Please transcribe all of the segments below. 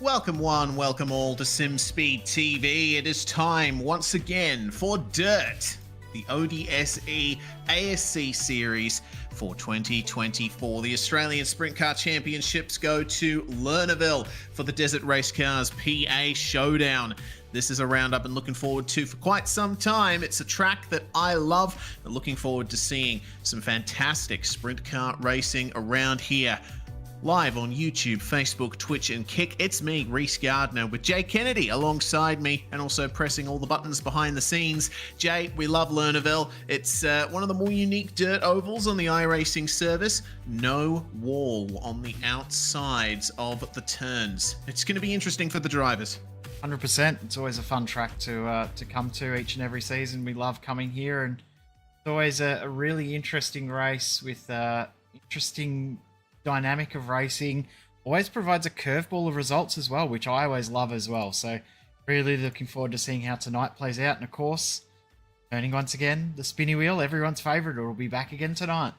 Welcome one, welcome all to SimSpeed TV. It is time once again for Dirt, the ODSE ASC series for 2024. The Australian Sprintcar Championships go to Lernerville for the Desert Racecars PA Showdown. This is a round I've been looking forward to for quite some time. It's a track that I love. I'm looking forward to seeing some fantastic sprint car racing around here. Live on YouTube, Facebook, Twitch, and Kick, it's me, Reece Gardner, with Jay Kennedy alongside me and also pressing all the buttons behind the scenes. Jay, we love Lernerville. It's one of the more unique dirt ovals on the iRacing service. No wall on the outsides of the turns. It's going to be interesting for the drivers. 100%. It's always a fun track to come to each and every season. We love coming here, and it's always a really interesting race with interesting dynamic of racing. Always provides a curveball of results as well, which I always love as well. So really looking forward to seeing how tonight plays out. And of course, turning once again, the spinny wheel, everyone's favourite, will be back again tonight.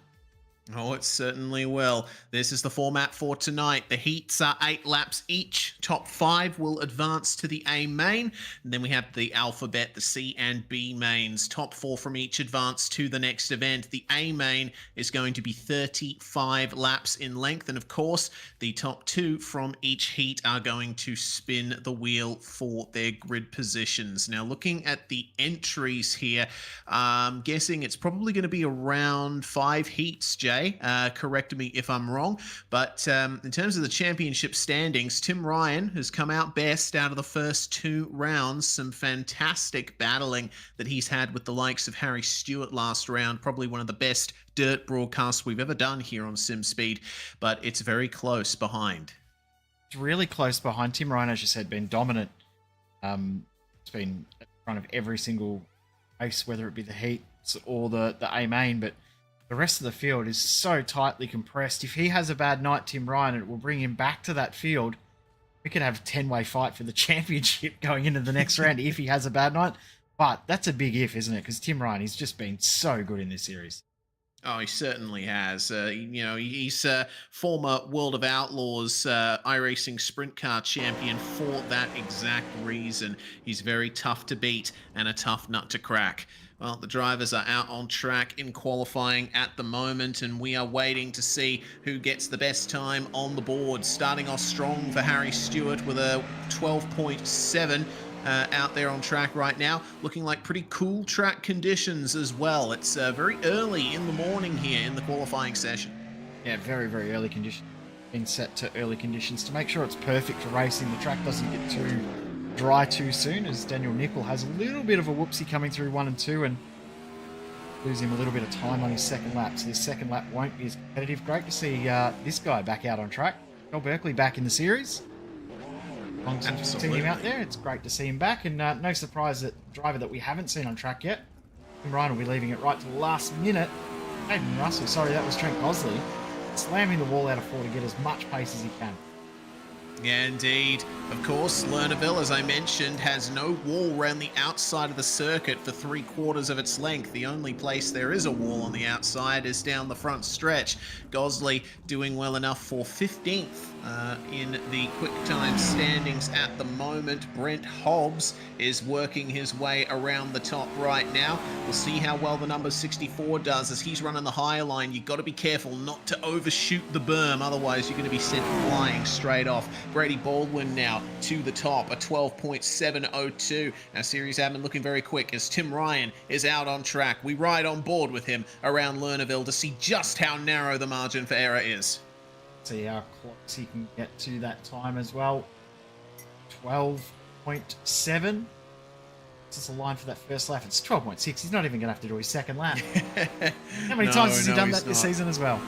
Oh, it certainly will. This is the format for tonight. The heats are 8 laps each. Top 5 will advance to the A main. And then we have the alphabet, the C and B mains. Top 4 from each advance to the next event. The A main is going to be 35 laps in length. And of course, the top 2 from each heat are going to spin the wheel for their grid positions. Now, looking at the entries here, I'm guessing it's probably going to be around 5 heats, Jay. Correct me if I'm wrong, but in terms of the championship standings, Tim Ryan has come out best out of the first 2 rounds. Some fantastic battling that he's had with the likes of Harry Stewart last round. Probably one of the best dirt broadcasts we've ever done here on SimSpeed, but it's very close behind. It's really close behind. Tim Ryan, as you said, been dominant. It's been in front of every single race, whether it be the heats or the A main, but the rest of the field is so tightly compressed. If he has a bad night, Tim Ryan, it will bring him back to that field. We could have a 10-way fight for the championship going into the next round if he has a bad night. But that's a big if, isn't it? Because Tim Ryan, he's just been so good in this series. Oh, he certainly has. He's former World of Outlaws iRacing Sprint Car champion for that exact reason. He's very tough to beat and a tough nut to crack. Well, the drivers are out on track in qualifying at the moment, and we are waiting to see who gets the best time on the board. Starting off strong for Harry Stewart with a 12.7 out there on track right now. Looking like pretty cool track conditions as well. It's very early in the morning here in the qualifying session. Yeah, very, very early condition. Been set to early conditions to make sure it's perfect for racing. The track doesn't get too dry too soon, as Daniel Nickel has a little bit of a whoopsie coming through 1 and 2 and lose him a little bit of time on his second lap, so his second lap won't be as competitive. Great to see this guy back out on track. Joel Berkeley back in the series. Long time seeing him out there. It's great to see him back, and no surprise that the driver that we haven't seen on track yet, Tim Ryan, will be leaving it right to the last minute. Hayden Russell, sorry, that was Trent Gosley, slamming the wall out of 4 to get as much pace as he can. Yeah, indeed. Of course, Lernerville, as I mentioned, has no wall around the outside of the circuit for 3/4 of its length. The only place there is a wall on the outside is down the front stretch. Gosley doing well enough for 15th in the quick time standings at the moment. Brent Hobbs is working his way around the top right now. We'll see how well the number 64 does as he's running the higher line. You've got to be careful not to overshoot the berm, otherwise you're going to be sent flying straight off. Brady Baldwin now to the top, a 12.702. Now, series admin looking very quick as Tim Ryan is out on track. We ride on board with him around Lernerville to see just how narrow the margin for error is. See how close he can get to that time as well. 12.7. This is a line for that first lap. It's 12.6. He's not even going to have to do his second lap. How many times has he done that this season as well?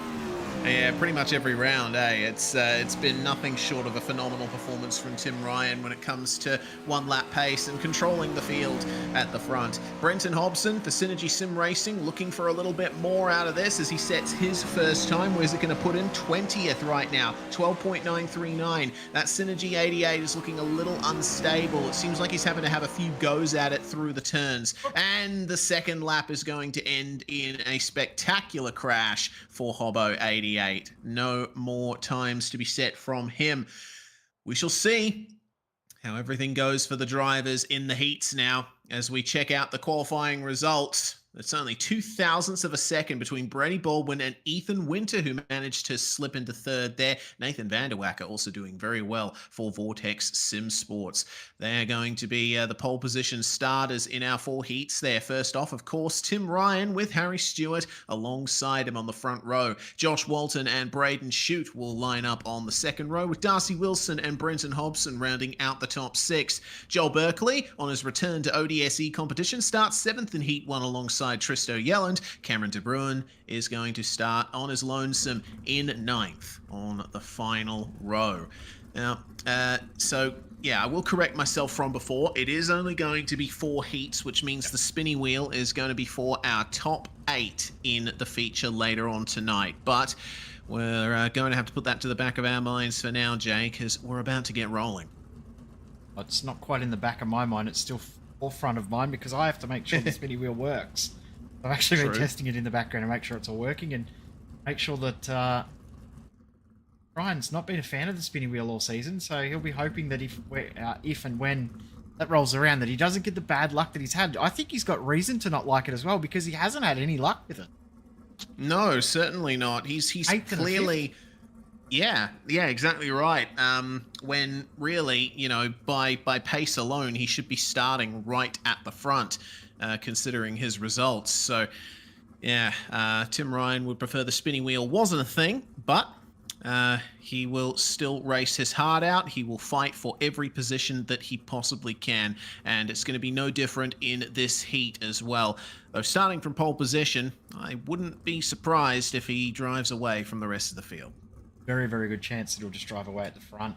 Yeah, pretty much every round, eh? It's been nothing short of a phenomenal performance from Tim Ryan when it comes to one-lap pace and controlling the field at the front. Brenton Hobson for Synergy Sim Racing looking for a little bit more out of this as he sets his first time. Where's it going to put in? 20th right now, 12.939. That Synergy 88 is looking a little unstable. It seems like he's having to have a few goes at it through the turns. And the second lap is going to end in a spectacular crash for Hobbo 88. No more times to be set from him. We shall see how everything goes for the drivers in the heats now as we check out the qualifying results. It's only 0.02 of a second between Brady Baldwin and Ethan Winter, who managed to slip into third there. Nathan Vanderwacker also doing very well for Vortex Sim Sports. They're going to be the pole position starters in our 4 heats there. First off, of course, Tim Ryan with Harry Stewart alongside him on the front row. Josh Walton and Braden Shute will line up on the second row, with Darcy Wilson and Brenton Hobson rounding out the top 6. Joel Berkeley, on his return to ODSE competition, starts 7th in Heat 1 alongside Tristo Yelland. Cameron De Bruin is going to start on his lonesome in 9th on the final row. Now, I will correct myself from before. It is only going to be 4 heats, which means the spinny wheel is going to be for our top 8 in the feature later on tonight. But we're going to have to put that to the back of our minds for now, Jay, because we're about to get rolling. It's not quite in the back of my mind. It's still forefront of mine because I have to make sure the spinny wheel works. I've actually been testing it in the background to make sure it's all working and make sure that Ryan's not been a fan of the spinny wheel all season, so he'll be hoping that if and when that rolls around that he doesn't get the bad luck that he's had. I think he's got reason to not like it as well because he hasn't had any luck with it. No, certainly not. He's clearly... Yeah, exactly right. When really, by pace alone, he should be starting right at the front, considering his results. So, yeah, Tim Ryan would prefer the spinning wheel wasn't a thing, but he will still race his heart out. He will fight for every position that he possibly can, and it's going to be no different in this heat as well. Though starting from pole position, I wouldn't be surprised if he drives away from the rest of the field. Very, very good chance that he'll just drive away at the front.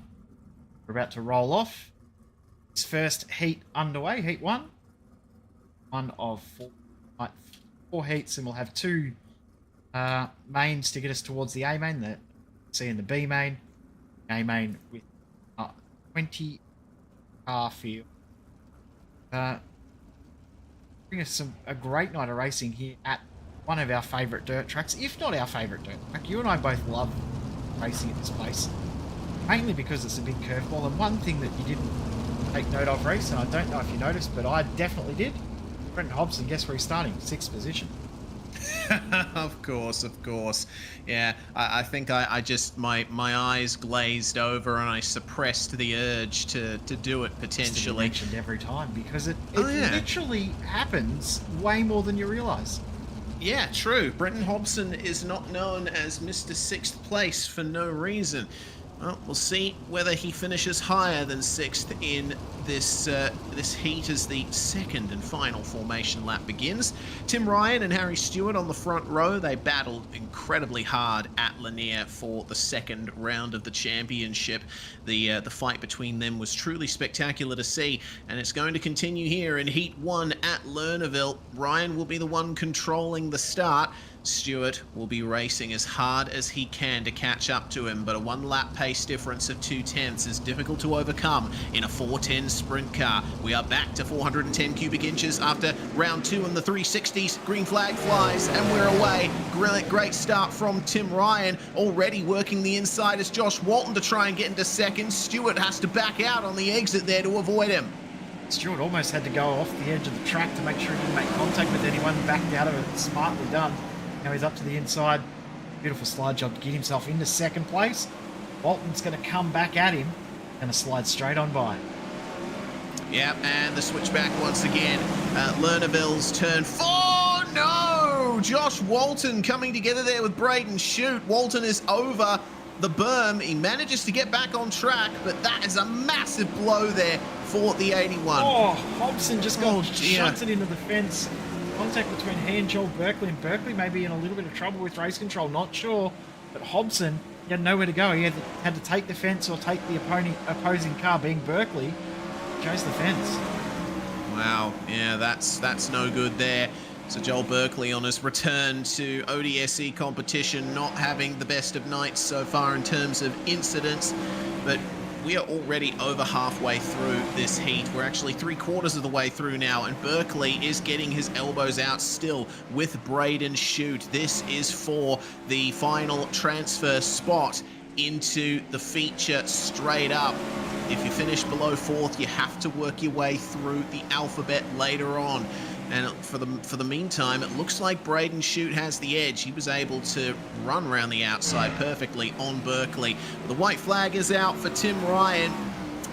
We're about to roll off. His first heat underway, heat 1. One of 4 heats, and we'll have 2 mains to get us towards the A main, the C and the B main. A main with 20 car field. Bring us a great night of racing here at one of our favourite dirt tracks, if not our favourite dirt track. You and I both love racing at this place, mainly because it's a big curveball. And one thing that you didn't take note of, Reese, and I don't know if you noticed, but I definitely did. Brenton Hobson, guess where he's starting? 6th position. Of course. Yeah, I think I just, my eyes glazed over and I suppressed the urge to do it potentially. Mentioned every time because it literally happens way more than you realise. Yeah, true. Brenton Hobson is not known as Mr. 6th place for no reason. Well, we'll see whether he finishes higher than 6th in this heat as the second and final formation lap begins. Tim Ryan and Harry Stewart on the front row. They battled incredibly hard at Lanier for the second round of the championship. The fight between them was truly spectacular to see, and it's going to continue here in Heat 1 at Lernerville. Ryan will be the one controlling the start. Stewart will be racing as hard as he can to catch up to him, but a 1 lap pace difference of 0.2 is difficult to overcome in a 410 sprint car. We are back to 410 cubic inches after round 2 in the 360s. Green flag flies and we're away. Great start from Tim Ryan, already working the inside as Josh Walton to try and get into second. Stewart has to back out on the exit there to avoid him. Stewart almost had to go off the edge of the track to make sure he didn't make contact with anyone, backed out of it. Smartly done. Now he's up to the inside. Beautiful slide job to get himself into 2nd place. Walton's going to come back at him and a slide straight on by. Yep, and the switchback once again. Lernerville's turn 4. No! Josh Walton coming together there with Braden Shute. Walton is over the berm. He manages to get back on track, but that is a massive blow there for the 81. Oh, Hobson just shuts it into the fence. Contact between he and Joel Berkeley, and Berkeley may be in a little bit of trouble with race control, not sure. But Hobson, he had nowhere to go. He had to take the fence or take the opposing car, being Berkeley, chose the fence. Wow, yeah, that's no good there. So Joel Berkeley on his return to ODSE competition, not having the best of nights so far in terms of incidents, but we are already over halfway through this heat. We're actually 3/4 of the way through now, and Berkeley is getting his elbows out still with Braden Shute. This is for the final transfer spot into the feature straight up. if you finish below 4th, you have to work your way through the alphabet later on. And for the meantime, it looks like Braden Shute has the edge. He was able to run around the outside perfectly on Berkeley. The white flag is out for Tim Ryan.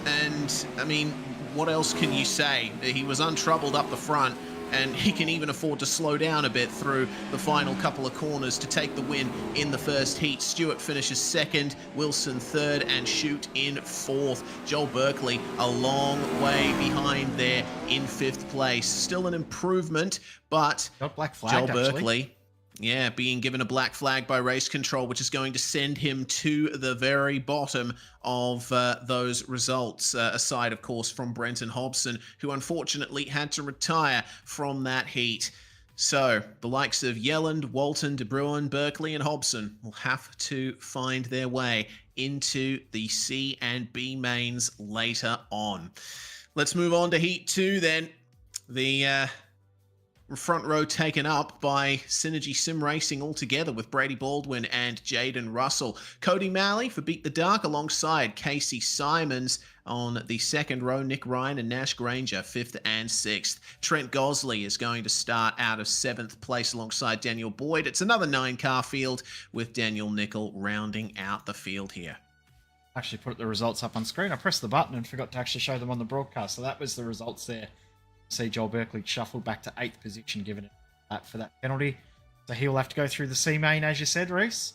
And, I mean, what else can you say? He was untroubled up the front, and he can even afford to slow down a bit through the final couple of corners to take the win in the first heat. Stewart finishes 2nd, Wilson 3rd, and Shute in 4th. Joel Berkeley a long way behind there in 5th place. Still an improvement, but got black flagged, Joel Berkeley, yeah, being given a black flag by race control, which is going to send him to the very bottom of those results, aside, of course, from Brenton Hobson, who unfortunately had to retire from that heat. So the likes of Yelland, Walton, De Bruin, Berkeley, and Hobson will have to find their way into the C and B mains later on. Let's move on to Heat 2 then. The front row taken up by Synergy Sim Racing altogether with Brady Baldwin and Jaden Russell. Cody Malley for Beat the Dark alongside Casey Simons on the 2nd row. Nick Ryan and Nash Granger 5th and 6th. Trent Gosley is going to start out of 7th place alongside Daniel Boyd. It's another 9-car field with Daniel Nickel rounding out the field here. Actually put the results up on screen. I pressed the button and forgot to actually show them on the broadcast. So that was the results there. See Joel Berkeley shuffled back to 8th position, given it that for that penalty. So he'll have to go through the C main, as you said, Reese.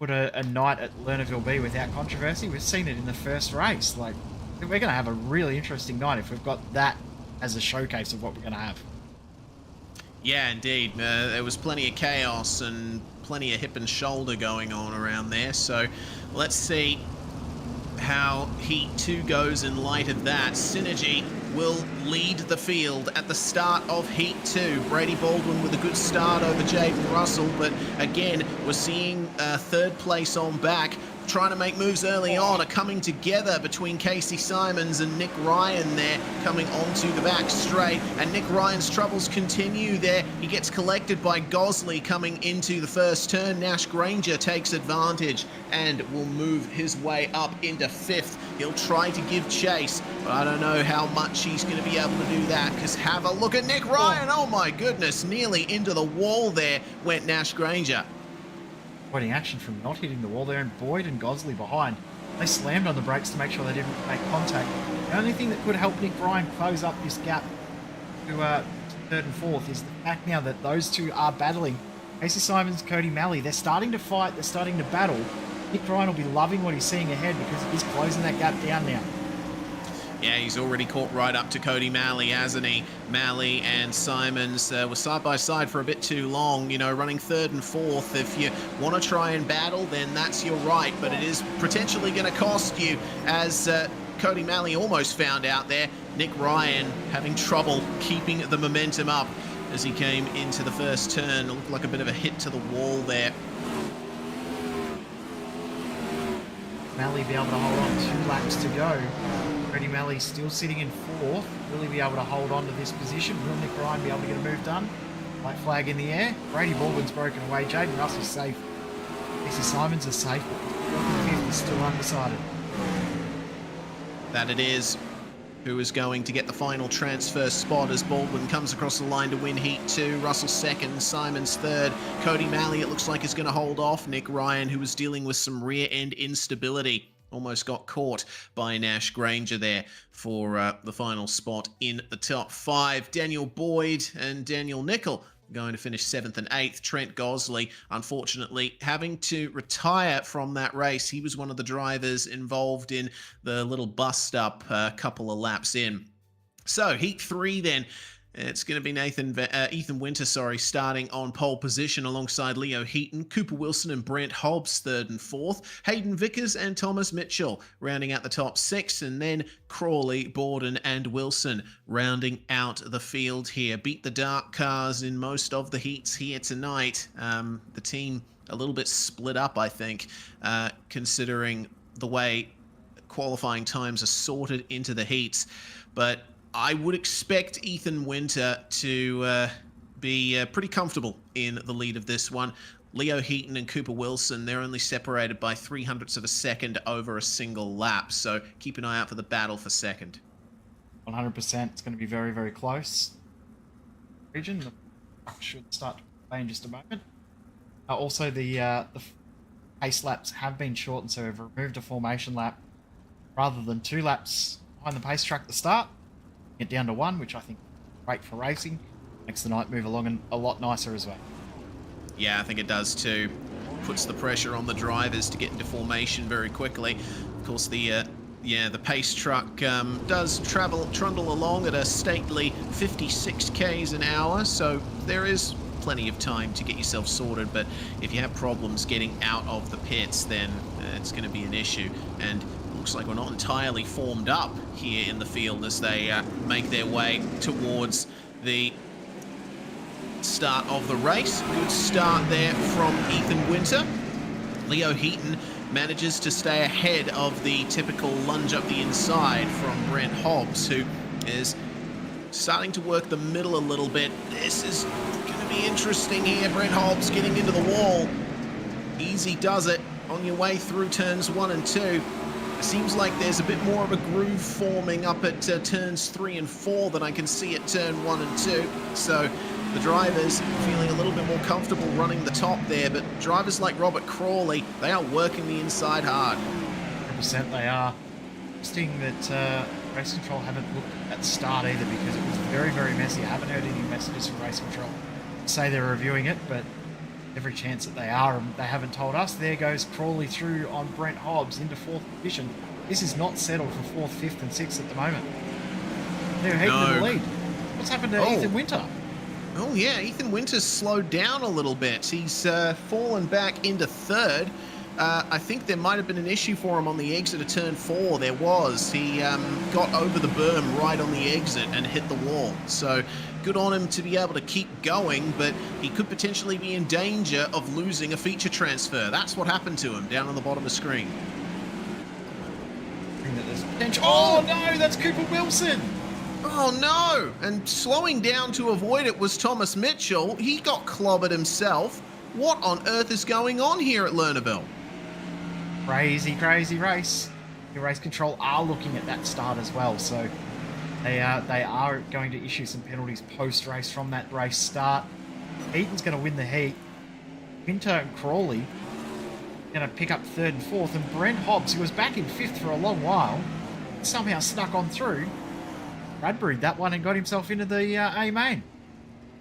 Put a night at Lernerville B without controversy. We've seen it in the first race. Like, we're going to have a really interesting night if we've got that as a showcase of what we're going to have. Yeah, indeed. There was plenty of chaos and plenty of hip and shoulder going on around there. So let's see how Heat 2 goes in light of that. Synergy will lead the field at the start of Heat 2. Brady Baldwin with a good start over Jaden Russell, but again, we're seeing 3rd place on back. Trying to make moves early on, are coming together between Casey Simons and Nick Ryan there, coming onto the back straight, and Nick Ryan's troubles continue there. He gets collected by Gosley coming into the first turn. Nash Granger takes advantage and will move his way up into 5th. He'll try to give chase, but I don't know how much he's going to be able to do that, because have a look at Nick Ryan. Oh my goodness, nearly into the wall there went Nash Granger. Avoiding action from not hitting the wall there, and Boyd and Gosley behind. They slammed on the brakes to make sure they didn't make contact. The only thing that could help Nick Ryan close up this gap to 3rd and 4th is the fact now that those two are battling. Casey Simons, Cody Malley, they're starting to fight, they're starting to battle. Nick Ryan will be loving what he's seeing ahead because he's closing that gap down now. Yeah, he's already caught right up to Cody Malley, hasn't he? Malley and Simons were side by side for a bit too long, you know, running 3rd and 4th. If you want to try and battle, then that's your right, but it is potentially going to cost you, as Cody Malley almost found out there. Nick Ryan having trouble keeping the momentum up as he came into the first turn. It looked like a bit of a hit to the wall there. Malley be able to hold on, 2 laps to go. Freddie Malley still sitting in 4th. Will he be able to hold on to this position? Will Nick Ryan be able to get a move done? White flag in the air. Brady Baldwin's broken away. Jaden Russell's safe. Casey Simons is safe, but 5th is still undecided. That it is. Who is going to get the final transfer spot as Baldwin comes across the line to win Heat 2. Russell 2nd, Simons 3rd. Cody Malley, it looks like, is going to hold off Nick Ryan, who was dealing with some rear end instability. Almost got caught by Nash Granger there for the final spot in the top 5. Daniel Boyd and Daniel Nickel going to finish 7th and 8th. Trent Gosley, unfortunately, having to retire from that race. He was one of the drivers involved in the little bust-up a couple of laps in. So, Heat 3 then. It's going to be Ethan Winter, starting on pole position alongside Leo Heaton, Cooper Wilson and Brent Hobbs 3rd and 4th, Hayden Vickers and Thomas Mitchell rounding out the top 6, and then Crawley, Borden and Wilson rounding out the field here. Beat the dark cars in most of the heats here tonight. The team a little bit split up, I think, considering the way qualifying times are sorted into the heats, but I would expect Ethan Winter to be pretty comfortable in the lead of this one. Leo Heaton and Cooper Wilson, they're only separated by 0.03 of a second over a single lap. So keep an eye out for the battle for second. 100%. It's going to be very, very close. Region, the truck should start to play in just a moment. Also, the pace laps have been shortened, so we've removed a formation lap rather than 2 laps behind the pace track at the start. Get down to 1, which I think is great for racing. Makes the night move along and a lot nicer as well. Yeah, I think it does too. Puts the pressure on the drivers to get into formation very quickly. Of course, the pace truck does trundle along at a stately 56 k's an hour, so there is plenty of time to get yourself sorted, but if you have problems getting out of the pits, then it's going to be an issue. And it looks like we're not entirely formed up here in the field as they make their way towards the start of the race. Good start there from Ethan Winter. Leo Heaton manages to stay ahead of the typical lunge up the inside from Brent Hobbs, who is starting to work the middle a little bit. This is going to be interesting here. Brent Hobbs getting into the wall. Easy does it on your way through turns 1 and 2. It seems like there's a bit more of a groove forming up at turns 3 and 4 than I can see at turn 1 and 2. So the drivers feeling a little bit more comfortable running the top there, but drivers like Robert Crawley, they are working the inside hard. 100% they are. Interesting that Race Control haven't looked at the start either, because it was very, very messy. I haven't heard any messages from Race Control say they're reviewing it, but every chance that they are, and they haven't told us. There goes Crawley through on Brent Hobbs into 4th position. This is not settled for 4th, 5th and 6th at the moment. They're heading in the lead. What's happened to Ethan Winter? Oh yeah, Ethan Winter's slowed down a little bit. He's fallen back into 3rd. I think there might have been an issue for him on the exit of turn 4. There was. He got over the berm right on the exit and hit the wall. So good on him to be able to keep going, but he could potentially be in danger of losing a feature transfer. That's what happened to him down on the bottom of the screen. Oh no, that's Cooper Wilson! Oh no! And slowing down to avoid it was Thomas Mitchell. He got clobbered himself. What on earth is going on here at Lernerville? Crazy, crazy race. The Race Control are looking at that start as well, so they are going to issue some penalties post-race from that race start. Heaton's going to win the heat. Winter and Crawley going to pick up 3rd and 4th, and Brent Hobbs, who was back in 5th for a long while, somehow snuck on through. Bradbury that one and got himself into the A main.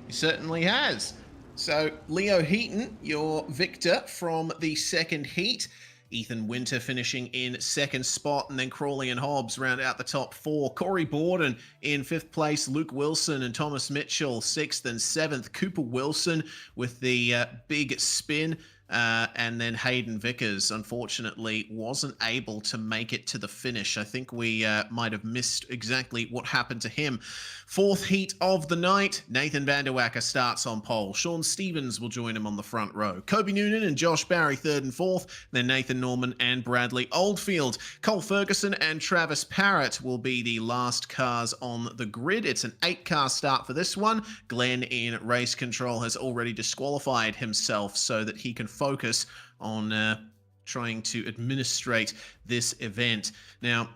He certainly has. So Leo Heaton, your victor from the 2nd heat. Ethan Winter finishing in 2nd spot, and then Crawley and Hobbs round out the top 4. Corey Borden in 5th place. Luke Wilson and Thomas Mitchell 6th and 7th. Cooper Wilson with the big spin. And then Hayden Vickers, unfortunately, wasn't able to make it to the finish. I think we might have missed exactly what happened to him. 4th heat of the night, Nathan Van Der Wacker starts on pole. Sean Stevens will join him on the front row. Kobe Noonan and Josh Barry 3rd and 4th. Then Nathan Norman and Bradley Oldfield. Cole Ferguson and Travis Parrott will be the last cars on the grid. It's an 8-car start for this one. Glenn in Race Control has already disqualified himself so that he can focus on trying to administrate this event. Now,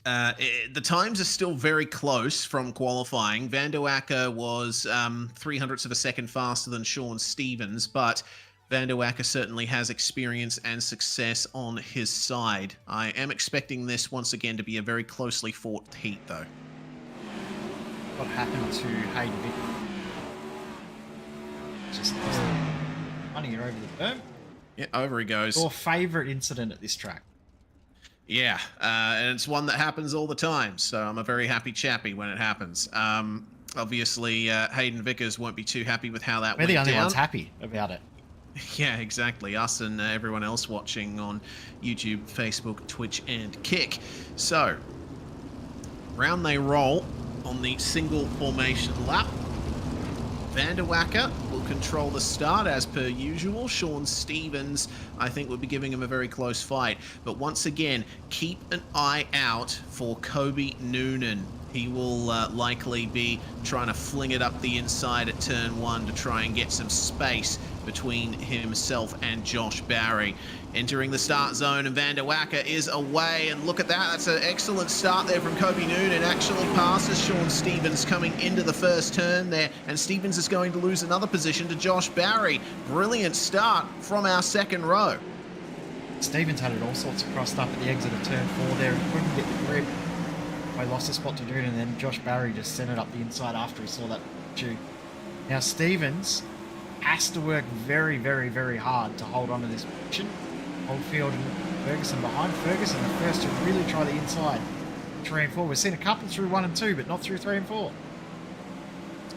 the times are still very close from qualifying. Van Der Wacker was 0.03 of a second faster than Sean Stevens, but Van Der Wacker certainly has experience and success on his side. I am expecting this once again to be a very closely fought heat, though. What happened to Hayden Vickers? Just running it over the berm. Yeah, over he goes. Your favourite incident at this track? Yeah, and it's one that happens all the time, so I'm a very happy chappy when it happens. Obviously, Hayden Vickers won't be too happy with how that went down. We're the only ones happy about it. Yeah, exactly. Us and everyone else watching on YouTube, Facebook, Twitch, and Kick. So, round they roll on the single formation lap. Van Der Wacker will control the start as per usual. Sean Stevens, I think, will be giving him a very close fight. But once again, keep an eye out for Kobe Noonan. He will likely be trying to fling it up the inside at turn 1 to try and get some space between himself and Josh Barry. Entering the start zone, and Van der Wacker is away, and look at that, that's an excellent start there from Kobe Noonan. Actually passes Sean Stevens coming into the first turn there, and Stevens is going to lose another position to Josh Barry. Brilliant start from our second row. Stevens had it all sorts of crossed up at the exit of turn 4 there and couldn't get the grip. I lost a spot to do it, and then Josh Barry just sent it up the inside after he saw that issue. Now Stevens has to work very, very, very hard to hold on to this position. Oldfield and Ferguson behind. Ferguson the first to really try the inside 3 and 4. We've seen a couple through 1 and 2, but not through 3 and 4.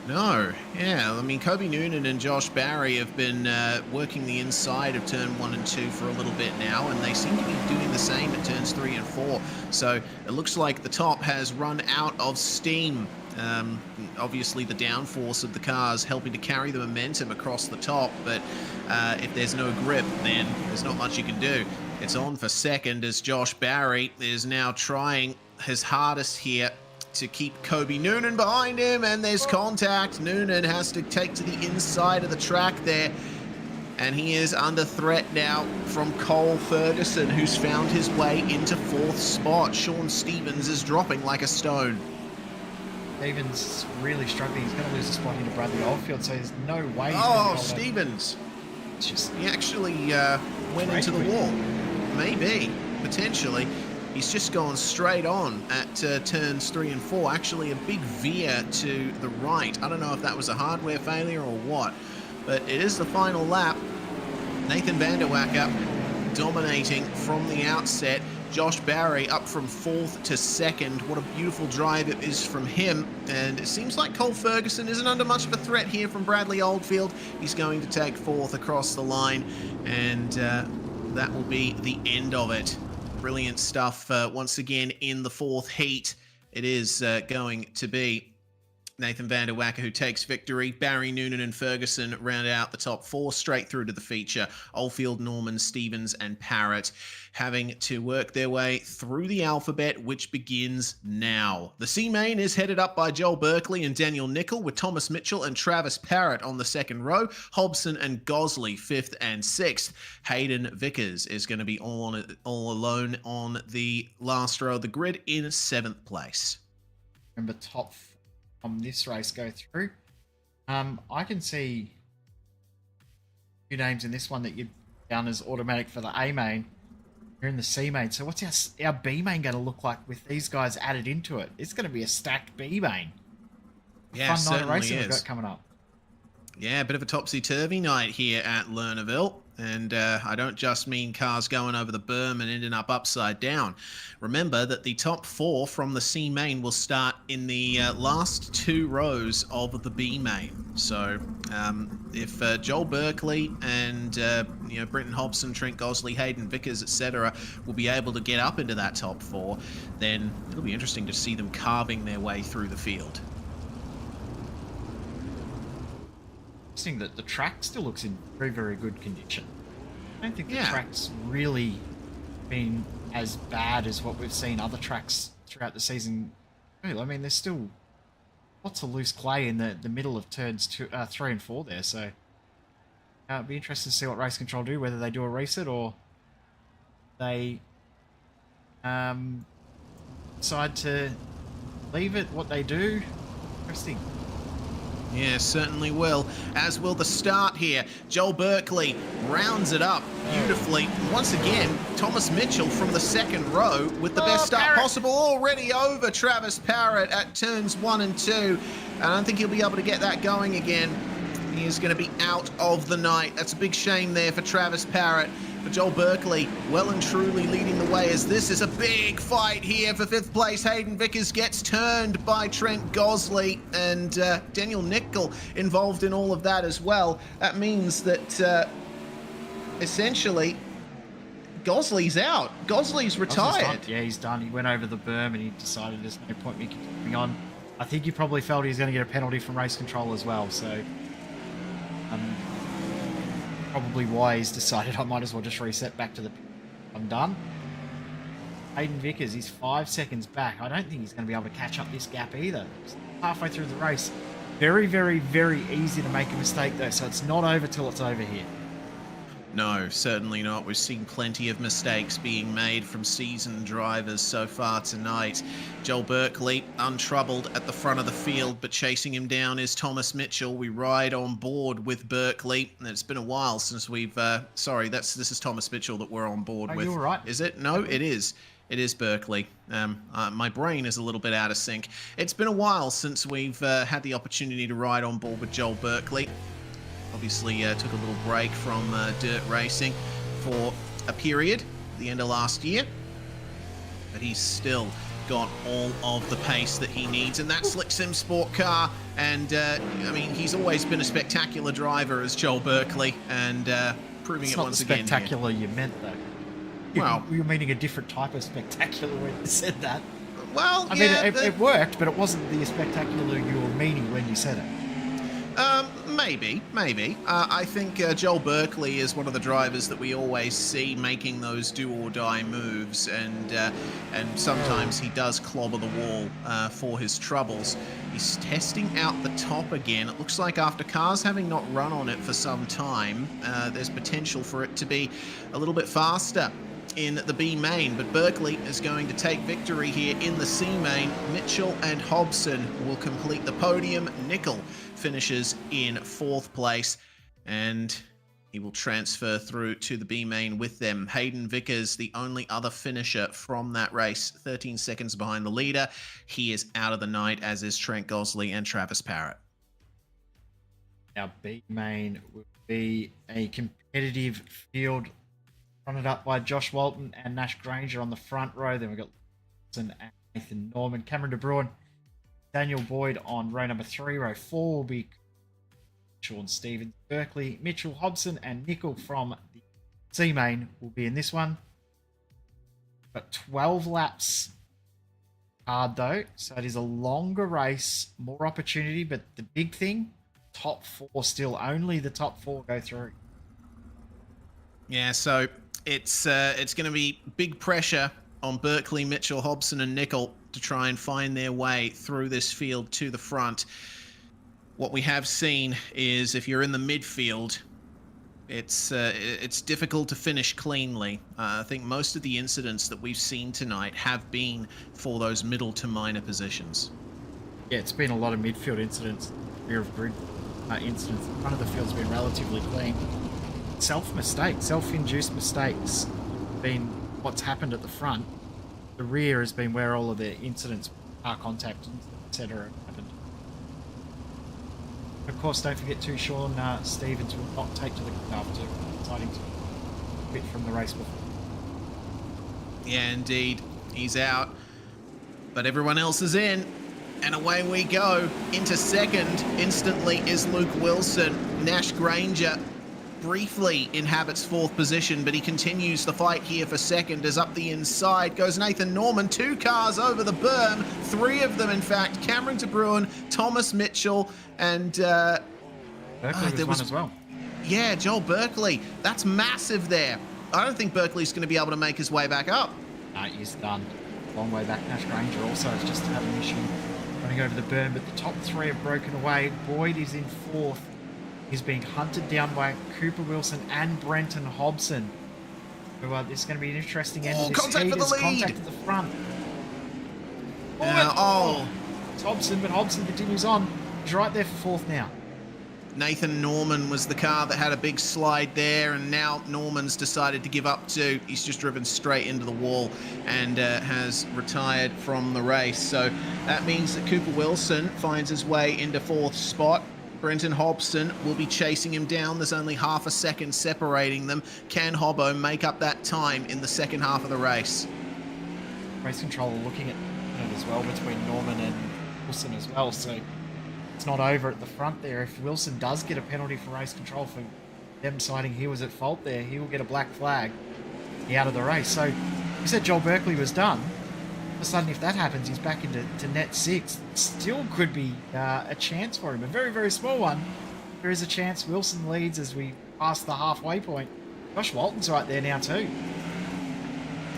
No, yeah, I mean, Kobe Noonan and Josh Barry have been working the inside of turn 1 and 2 for a little bit now, and they seem to be doing the same at turns 3 and 4. So it looks like the top has run out of steam. Obviously, the downforce of the cars helping to carry the momentum across the top, but if there's no grip, then there's not much you can do. It's on for second as Josh Barry is now trying his hardest here to keep Kobe Noonan behind him, and there's contact. Noonan has to take to the inside of the track there, and he is under threat now from Cole Ferguson, who's found his way into 4th spot. Sean Stevens is dropping like a stone. Stevens really struggling. He's going to lose a spot into Bradley Oldfield, so there's no way he's Oh, Stevens. It's just he actually went into the wall. Maybe, potentially. He's just gone straight on at turns 3 and 4. Actually, a big veer to the right. I don't know if that was a hardware failure or what, but it is the final lap. Nathan Van der Wacker dominating from the outset. Josh Barry up from 4th to 2nd. What a beautiful drive it is from him. And it seems like Cole Ferguson isn't under much of a threat here from Bradley Oldfield. He's going to take 4th across the line, and that will be the end of it. Brilliant stuff once again in the 4th heat. It is going to be Nathan Van der Wacker who takes victory. Barry, Noonan and Ferguson round out the top 4 straight through to the feature. Oldfield, Norman, Stevens and Parrott having to work their way through the alphabet, which begins now. The C main is headed up by Joel Berkeley and Daniel Nickel, with Thomas Mitchell and Travis Parrott on the 2nd row. Hobson and Gosley 5th and 6th. Hayden Vickers is going to be all alone on the last row of the grid in 7th place. Remember, top from this race go through. I can see a few names in this one that you've done as automatic for the A main. You're in the C main. So what's our B main going to look like with these guys added into it? It's going to be a stacked B main. Yeah, fun night of racing is. we've got coming up. Yeah, a bit of a topsy-turvy night here at Lernerville. And I don't just mean cars going over the berm and ending up upside down. Remember that the top 4 from the C main will start in the last 2 rows of the B main. So if Joel Berkeley and Brenton Hobson, Trent Gosley, Hayden Vickers, etc. will be able to get up into that top 4, then it'll be interesting to see them carving their way through the field. Interesting that the track still looks in very, very good condition. I don't think the track's really been as bad as what we've seen other tracks throughout the season. I mean, there's still lots of loose clay in the middle of turns 3 and 4 there, so it'd be interesting to see what Race Control do, whether they do a reset or they decide to leave it, what they do. Interesting. Yeah, certainly will. As will the start here. Joel Berkeley rounds it up beautifully. Once again, Thomas Mitchell from the 2nd row with the best start possible, already over Travis Parrott at turns 1 and 2. I don't think he'll be able to get that going again. He is going to be out of the night. That's a big shame there for Travis Parrott. But Joel Berkeley well and truly leading the way, as this is a big fight here for 5th place. Hayden Vickers gets turned by Trent Gosley, and Daniel Nickel involved in all of that as well. That means that essentially Gosley's out. Gosley's retired. Yeah, he's done. He went over the berm and he decided there's no point me continuing on. I think he probably felt he was going to get a penalty from Race Control as well, so probably why he's decided I might as well just reset back to the... I'm done. Hayden Vickers, he's 5 seconds back. I don't think he's going to be able to catch up this gap either. Halfway through the race. Very, very, very easy to make a mistake though, so it's not over till it's over here. No, certainly not. We've seen plenty of mistakes being made from seasoned drivers so far tonight. Joel Berkeley, untroubled at the front of the field, but chasing him down is Thomas Mitchell. We ride on board with Berkeley. It's been a while since we've... sorry, this is Thomas Mitchell that we're on board with. You're right. Is it? No, it is. It is Berkeley. My brain is a little bit out of sync. It's been a while since we've had the opportunity to ride on board with Joel Berkeley. Obviously took a little break from dirt racing for a period at the end of last year, but he's still got all of the pace that he needs in that Slick Sim Sport car. And I mean, he's always been a spectacular driver as Joel Berkeley, and proving It's it not once the again. spectacular you meant though. Well, You're meaning a different type of spectacular when you said that. Well, I mean, it worked, but it wasn't the spectacular you were meaning when you said it. Maybe. I think Joel Berkeley is one of the drivers that we always see making those do-or-die moves, and sometimes he does clobber the wall for his troubles. He's testing out the top again. It looks like after cars having not run on it for some time, there's potential for it to be a little bit faster in the B main, but Berkeley is going to take victory here in the C main. Mitchell and Hobson will complete the podium. Nickel finishes in 4th place, and he will transfer through to the B main with them. Hayden Vickers, the only other finisher from that race, 13 seconds behind the leader. He is out of the night, as is Trent Gosley and Travis Parrott. Our B main will be a competitive field fronted up by Josh Walton and Nash Granger on the front row. Then we've got Lawson and Nathan Norman, Cameron De Bruin, Daniel Boyd on row number 3. Row 4 will be Sean Stevens, Berkeley, Mitchell, Hobson, and Nickel from the C main will be in this one. But 12 laps hard though, so it is a longer race, more opportunity, but the big thing, top 4 still. Only the top 4 go through. Yeah, so it's going to be big pressure on Berkeley, Mitchell, Hobson, and Nickel to try and find their way through this field to the front. What we have seen is if you're in the midfield, it's difficult to finish cleanly. I think most of the incidents that we've seen tonight have been for those middle to minor positions. Yeah, it's been a lot of midfield incidents, rear of grid incidents. The front of the field's been relatively clean. Self-induced mistakes been what's happened at the front. The rear has been where all of the incidents, car contact, etc. happened. Of course, don't forget too, Sean Stevens will not take to the after deciding to quit from the race before. Yeah, indeed. He's out. But everyone else is in. And away we go. Into second instantly is Luke Wilson. Nash Granger briefly inhabits 4th position, but he continues the fight here for second. As up the inside goes Nathan Norman. 2 cars over the berm. 3 of them, in fact. Cameron De Bruin, Thomas Mitchell, and Berkeley was one as well. Yeah, Joel Berkeley. That's massive there. I don't think Berkeley's going to be able to make his way back up. He's done. Long way back. Nash Granger also has just had an issue running over the berm, but the top 3 have broken away. Boyd is in 4th. He's being hunted down by Cooper Wilson and Brenton Hobson. So, this is going to be an interesting end of this contact heat. for the lead. Contact at the front. It's Hobson, but Hobson continues on. He's right there for 4th now. Nathan Norman was the car that had a big slide there, and now Norman's decided to give up too. He's just driven straight into the wall and has retired from the race. So that means that Cooper Wilson finds his way into 4th spot. Brenton Hobson will be chasing him down. There's only half a second separating them. Can Hobbo make up that time in the second half of the race? Race control looking at it as well between Norman and Wilson as well. So it's not over at the front there. If Wilson does get a penalty for race control for them deciding he was at fault there, he will get a black flag. He out of the race. So you said Joel Berkeley was done. All of a sudden, if that happens, he's back into net 6. Still could be a chance for him. A very, very small one. There is a chance Wilson leads as we pass the halfway point. Josh Walton's right there now too.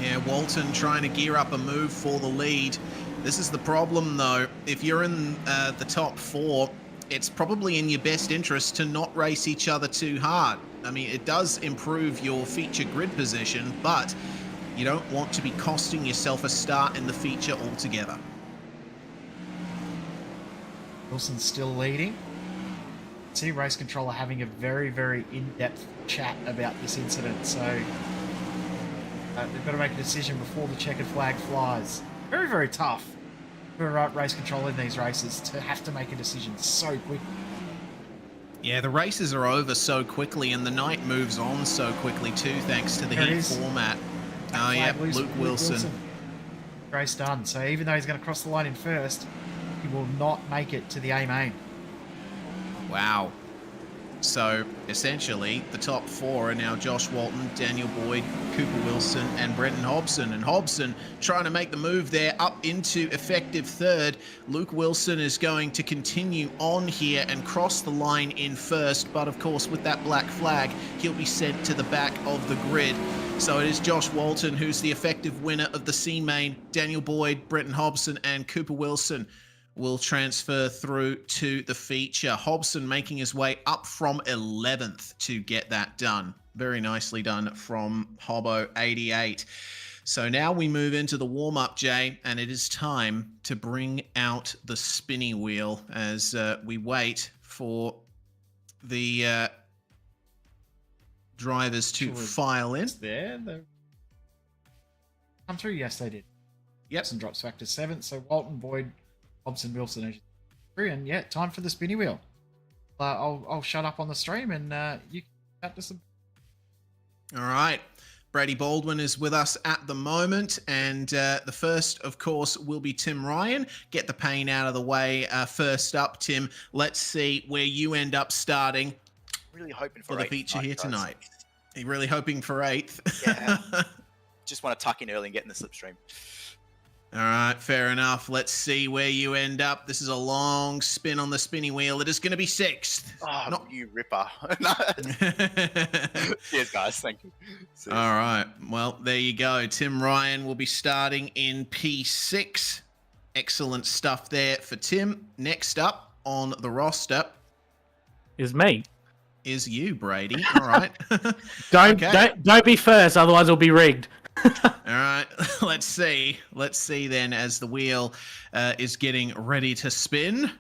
Yeah, Walton trying to gear up a move for the lead. This is the problem, though. If you're in the top 4, it's probably in your best interest to not race each other too hard. I mean, it does improve your feature grid position, but you don't want to be costing yourself a start in the feature altogether. Wilson's still leading. See race controller having a very, very in-depth chat about this incident, so they've got to make a decision before the checkered flag flies. Very, very tough for race control in these races to have to make a decision so quickly. Yeah, the races are over so quickly, and the night moves on so quickly too, thanks to the heat format. Oh yeah, Luke Wilson. Race done. So even though he's going to cross the line in first, he will not make it to the A main. Wow. So essentially, the top 4 are now Josh Walton, Daniel Boyd, Cooper Wilson, and Brenton Hobson. And Hobson trying to make the move there up into effective third. Luke Wilson is going to continue on here and cross the line in first. But of course, with that black flag, he'll be sent to the back of the grid. So it is Josh Walton who's the effective winner of the C main. Daniel Boyd, Brenton Hobson, and Cooper Wilson will transfer through to the feature. Hobson making his way up from 11th to get that done. Very nicely done from Hobbo88. So now we move into the warm-up, Jay, and it is time to bring out the spinny wheel as we wait for the drivers to file in. There, come through. Yes, they did. Yep. And drops back to 7th. So Walton, Boyd, Hobson, Wilson, and yeah, time for the spinny wheel. I'll shut up on the stream and you can chat to some. All right. Brady Baldwin is with us at the moment, and the first, of course, will be Tim Ryan. Get the pain out of the way. First up, Tim, let's see where you end up starting. Really hoping for the feature here tonight. Are you really hoping for 8th? Yeah. Just want to tuck in early and get in the slipstream. All right, fair enough. Let's see where you end up. This is a long spin on the spinny wheel. It is going to be 6th. Oh, you ripper. Cheers, guys. Thank you. All right. Well, there you go. Tim Ryan will be starting in P6. Excellent stuff there for Tim. Next up on the roster is me. Is you, Brady. All right. Don't be first, otherwise it'll be rigged. All right, let's see. Let's see then as the wheel is getting ready to spin.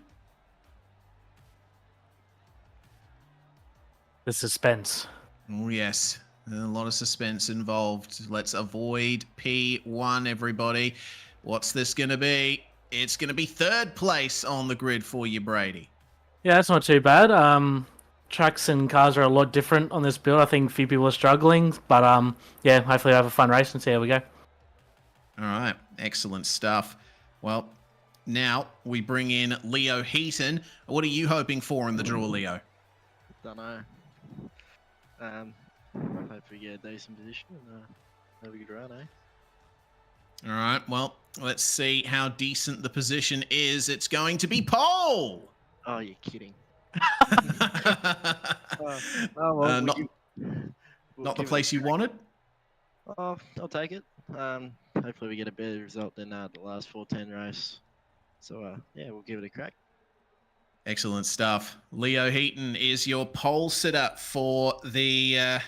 The suspense. Oh, yes. A lot of suspense involved. Let's avoid P1, everybody. What's this going to be? It's going to be 3rd place on the grid for you, Brady. Yeah, that's not too bad. Trucks and cars are a lot different on this build. I think a few people are struggling, but yeah, hopefully we'll have a fun race and see how we go. All right, excellent stuff. Well, now we bring in Leo Heaton. What are you hoping for in the draw, Leo? Don't know. Hope we get a decent position and have a good run, eh? All right, well, let's see how decent the position is. It's going to be pole! Oh, you're kidding. Not the place you wanted? Oh, I'll take it. Hopefully we get a better result than the last 410 race. So, yeah, we'll give it a crack. Excellent stuff. Leo Heaton is your pole sitter for the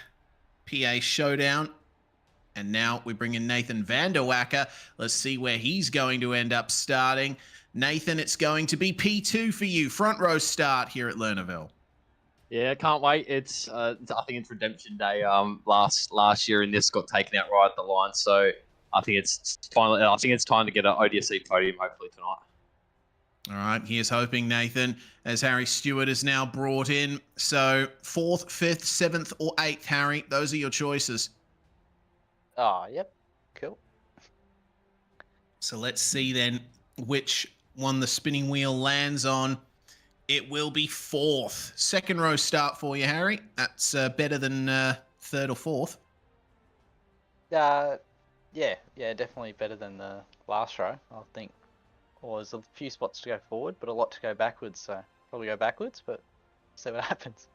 PA Showdown. And now we bring in Nathan Vanderwacker. Let's see where he's going to end up starting. Nathan, it's going to be P2 for you. Front row start here at Lernerville. Yeah, can't wait. It's I think it's Redemption Day. Last year, and this got taken out right at the line. So I think it's finally. I think it's time to get an ODSE podium hopefully tonight. All right, here's hoping, Nathan, as Harry Stewart is now brought in. So 4th, 5th, 7th, or 8th, Harry. Those are your choices. Oh, yep. Cool. So let's see then which one the spinning wheel lands on. It will be 4th. 2nd row start for you, Harry. That's better than 3rd or 4th. Yeah, definitely better than the last row, I think. Or there's a few spots to go forward, but a lot to go backwards, so probably go backwards, but see what happens.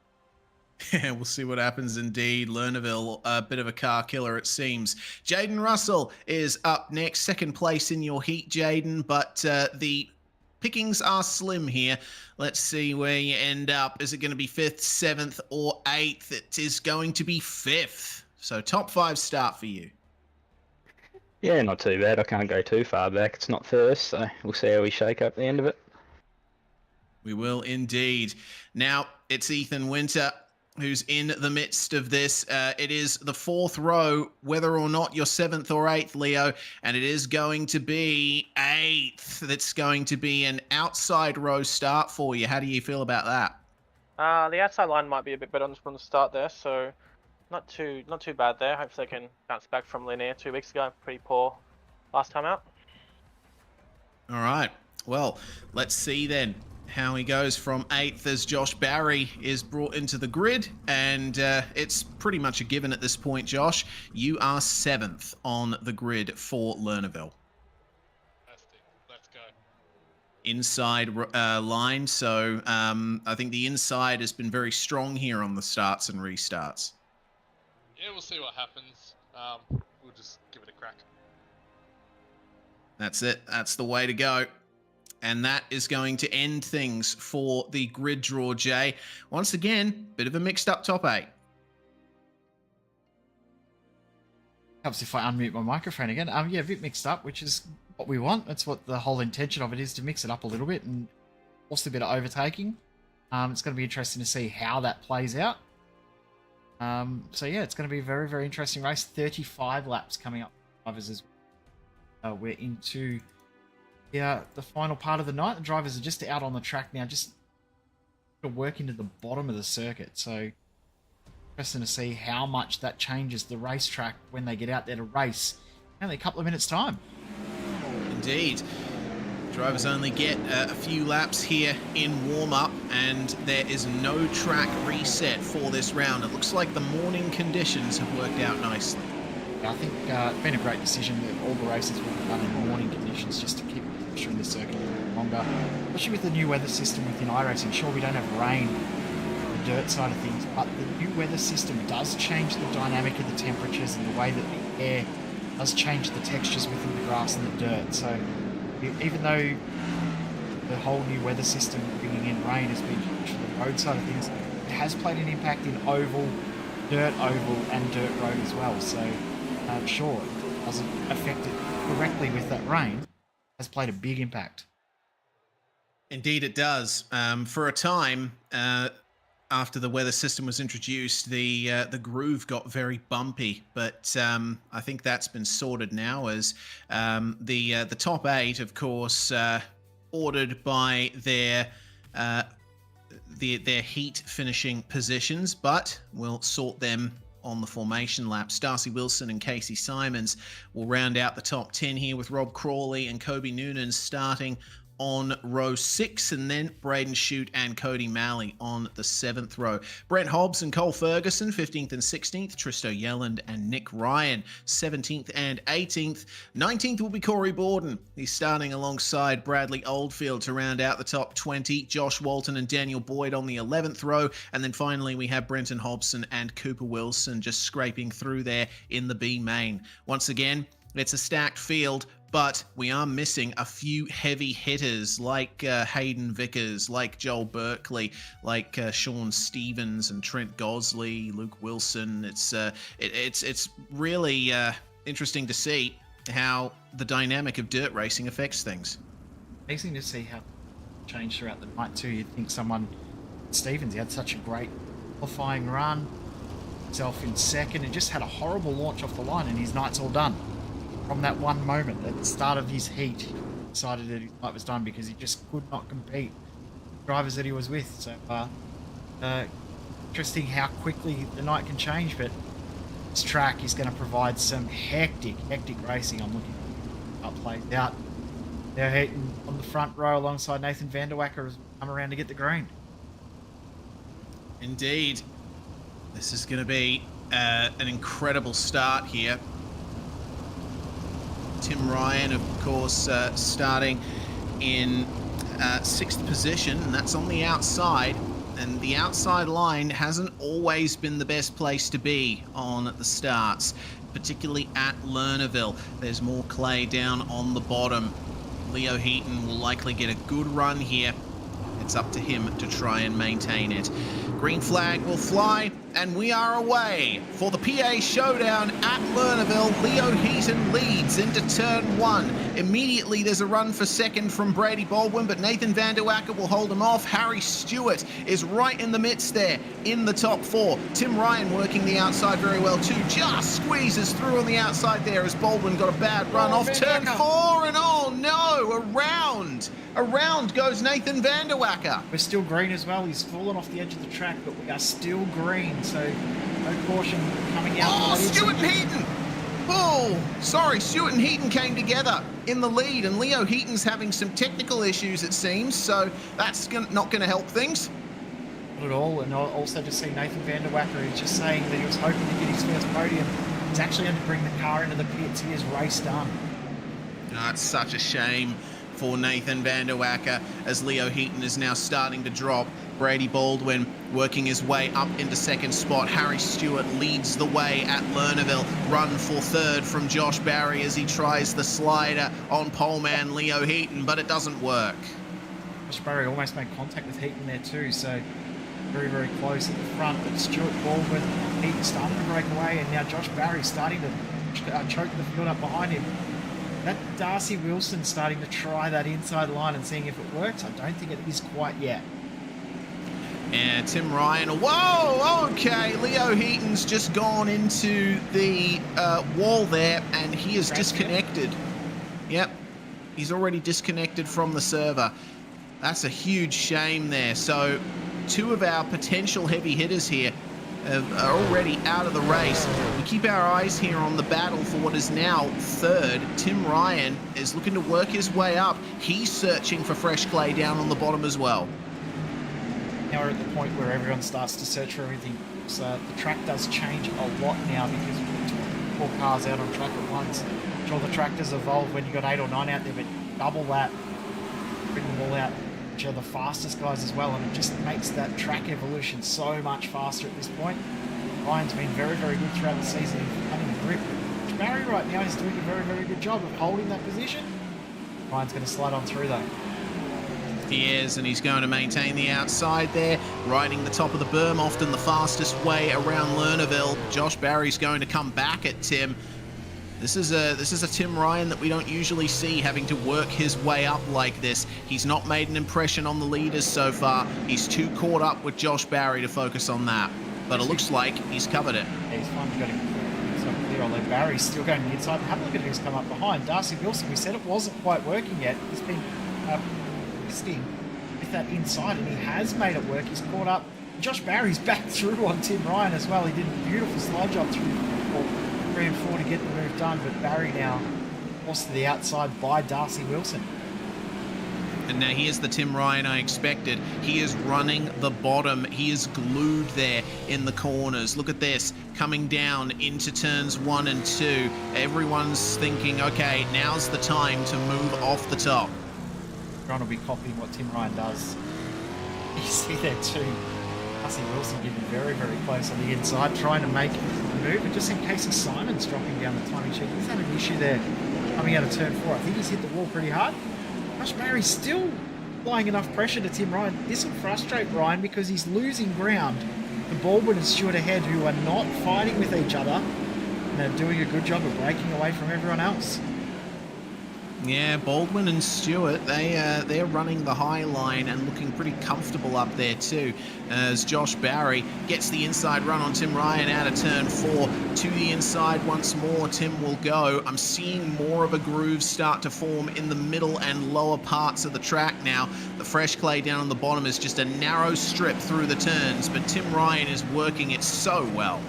Yeah, we'll see what happens indeed. Lernerville, a bit of a car killer, it seems. Jaden Russell is up next. Second place in your heat, Jaden, but the pickings are slim here. Let's see where you end up. Is it going to be 5th, 7th, or 8th? It is going to be 5th. So top 5 start for you. Yeah, not too bad. I can't go too far back. It's not first, so we'll see how we shake up the end of it. We will indeed. Now, it's Ethan Winter who's in the midst of this. It is the 4th row, whether or not you're 7th or 8th, Leo, and it is going to be 8th. That's going to be an outside row start for you. How do you feel about that? The outside line might be a bit better from the start there, so not too bad there. Hopefully they can bounce back from linear 2 weeks ago. Pretty poor last time out. All right. Well, let's see then how he goes from 8th as Josh Barry is brought into the grid, and it's pretty much a given at this point, Josh. You are 7th on the grid for Lernerville. Let's go. Inside line, so I think the inside has been very strong here on the starts and restarts. Yeah, we'll see what happens. We'll just give it a crack. That's it. That's the way to go. And that is going to end things for the grid draw, Jay. Once again, bit of a mixed up top 8. Helps if I unmute my microphone again. Yeah, a bit mixed up, which is what we want. That's what the whole intention of it is, to mix it up a little bit and also a bit of overtaking. It's going to be interesting to see how that plays out. So yeah, it's going to be a very, very interesting race. 35 laps coming up for drivers as well. We're into the final part of the night. The drivers are just out on the track now, just working to the bottom of the circuit. So interesting to see how much that changes the racetrack when they get out there to race. Only a couple of minutes' time. Indeed. Drivers only get a few laps here in warm-up, and there is no track reset for this round. It looks like the morning conditions have worked out nicely. I think it's been a great decision that all the races will be done in morning conditions just to keep pushing the circuit a little longer, especially with the new weather system within iRacing. Sure, we don't have rain on the dirt side of things, but the new weather system does change the dynamic of the temperatures and the way that the air does change the textures within the grass and the dirt. So even though the whole new weather system bringing in rain has been huge for the road side of things, it has played an impact in oval, and dirt road as well. So sure, it doesn't affect it directly with that rain. It has played a big impact. Indeed it does. For a time, after the weather system was introduced, the groove got very bumpy, but I think that's been sorted now as the top 8, of course, ordered by their heat finishing positions, but we'll sort them on the formation laps. Darcy Wilson and Casey Simons will round out the top 10 here, with Rob Crawley and Kobe Noonan starting on row 6, and then Braden Shute and Cody Malley on the 7th row. Brent Hobbs and Cole Ferguson, 15th and 16th. Tristo Yelland and Nick Ryan, 17th and 18th. 19th will be Corey Borden. He's starting alongside Bradley Oldfield to round out the top 20. Josh Walton and Daniel Boyd on the 11th row. And then finally we have Brenton Hobson and Cooper Wilson just scraping through there in the B main. Once again, it's a stacked field, but we are missing a few heavy hitters like Hayden Vickers, like Joel Berkeley, like Sean Stevens and Trent Gosley, Luke Wilson. It's really interesting to see how the dynamic of dirt racing affects things. Amazing to see how it changed throughout the night too. You'd think someone, Stevens, he had such a great qualifying run, himself in second, and just had a horrible launch off the line, and his night's all done. From that one moment at the start of his heat, he decided that his night was done because he just could not compete with the drivers that he was with. So interesting how quickly the night can change, but this track is going to provide some hectic racing. I'm looking at how it plays out. They're hitting on the front row alongside Nathan Vanderwacker as we come around to get the green. Indeed. This is going to be an incredible start here. Tim Ryan, of course, starting in 6th position, and that's on the outside. And the outside line hasn't always been the best place to be on the starts, particularly at Lernerville. There's more clay down on the bottom. Leo Heaton will likely get a good run here. It's up to him to try and maintain it. Green flag will fly, and we are away for the PA showdown at Lernerville. Leo Heaton leads into turn 1. Immediately there's a run for second from Brady Baldwin, but Nathan Van Der Wacker will hold him off. Harry Stewart is right in the midst there in the top 4. Tim Ryan working the outside very well too. Just squeezes through on the outside there as Baldwin got a bad run off turn 4, and oh no, around. Around goes Nathan Van Der Wacker. We're still green as well. He's fallen off the edge of the track, but we are still green, so no caution coming out. Oh, Stewart and Heaton! Oh, sorry, Stewart and Heaton came together in the lead, and Leo Heaton's having some technical issues, it seems, so that's not going to help things. Not at all, and also to see Nathan Van Der Wacker, who's just saying that he was hoping to get his first podium. He's actually had to bring the car into the pits. He has race done. Oh, it's such a shame for Nathan Van Der Wacker as Leo Heaton is now starting to drop. Brady Baldwin working his way up into second spot. Harry Stewart leads the way at Lernerville. Run for third from Josh Barry as he tries the slider on poleman Leo Heaton, but it doesn't work. Josh Barry almost made contact with Heaton there too, so very, very close at the front. But Stewart, Baldwin, Heaton starting to break away, and now Josh Barry starting to choke the field up behind him. That Darcy Wilson starting to try that inside line and seeing if it works. I don't think it is quite yet. And Tim Ryan, whoa, okay, Leo Heaton's just gone into the wall there, and he is disconnected. Yep, he's already disconnected from the server. That's a huge shame there. So 2 of our potential heavy hitters here are already out of the race. We keep our eyes here on the battle for what is now third. Tim Ryan is looking to work his way up. He's searching for fresh clay down on the bottom as well. Now we're at the point where everyone starts to search for everything. So the track does change a lot now because we've got 4 cars out on track at once. Sure, the track does evolve when you've got 8 or 9 out there, but double that, bring them all out, which are the fastest guys as well, and it just makes that track evolution so much faster at this point. Ryan's been very, very good throughout the season in finding the grip. Barry right now is doing a very, very good job of holding that position. Ryan's going to slide on through though. He is, and he's going to maintain the outside there, riding the top of the berm, often the fastest way around Lernerville. Josh Barry's going to come back at Tim. This is a Tim Ryan that we don't usually see having to work his way up like this. He's not made an impression on the leaders so far. He's too caught up with Josh Barry to focus on that. But it looks like he's covered it. Yeah, he's finally got him clear, although Barry's still going inside. Have a look at who's come up behind. Darcy Wilson, we said it wasn't quite working yet. He's been twisting with that inside, and he has made it work. He's caught up. Josh Barry's back through on Tim Ryan as well. He did a beautiful slide job through 3 and 4 to get the move done, but Barry now forced to the outside by Darcy Wilson. And now here's the Tim Ryan I expected. He is running the bottom. He is glued there in the corners. Look at this, coming down into turns 1 and 2. Everyone's thinking, okay, now's the time to move off the top. Ron will be copying what Tim Ryan does. You see there too. Darcy Wilson getting very, very close on the inside, trying to make a move, and just in case of Simon's dropping down the timing sheet. He's had an issue there coming out of turn 4. I think he's hit the wall pretty hard. Josh Barry's still applying enough pressure to Tim Ryan. This will frustrate Ryan because he's losing ground. The Baldwin and Stewart ahead, who are not fighting with each other, and they're doing a good job of breaking away from everyone else. Yeah, Baldwin and Stewart, they're running the high line and looking pretty comfortable up there too, as Josh Barry gets the inside run on Tim Ryan out of turn 4. To the inside once more, Tim will go. I'm seeing more of a groove start to form in the middle and lower parts of the track now. The fresh clay down on the bottom is just a narrow strip through the turns, but Tim Ryan is working it so well.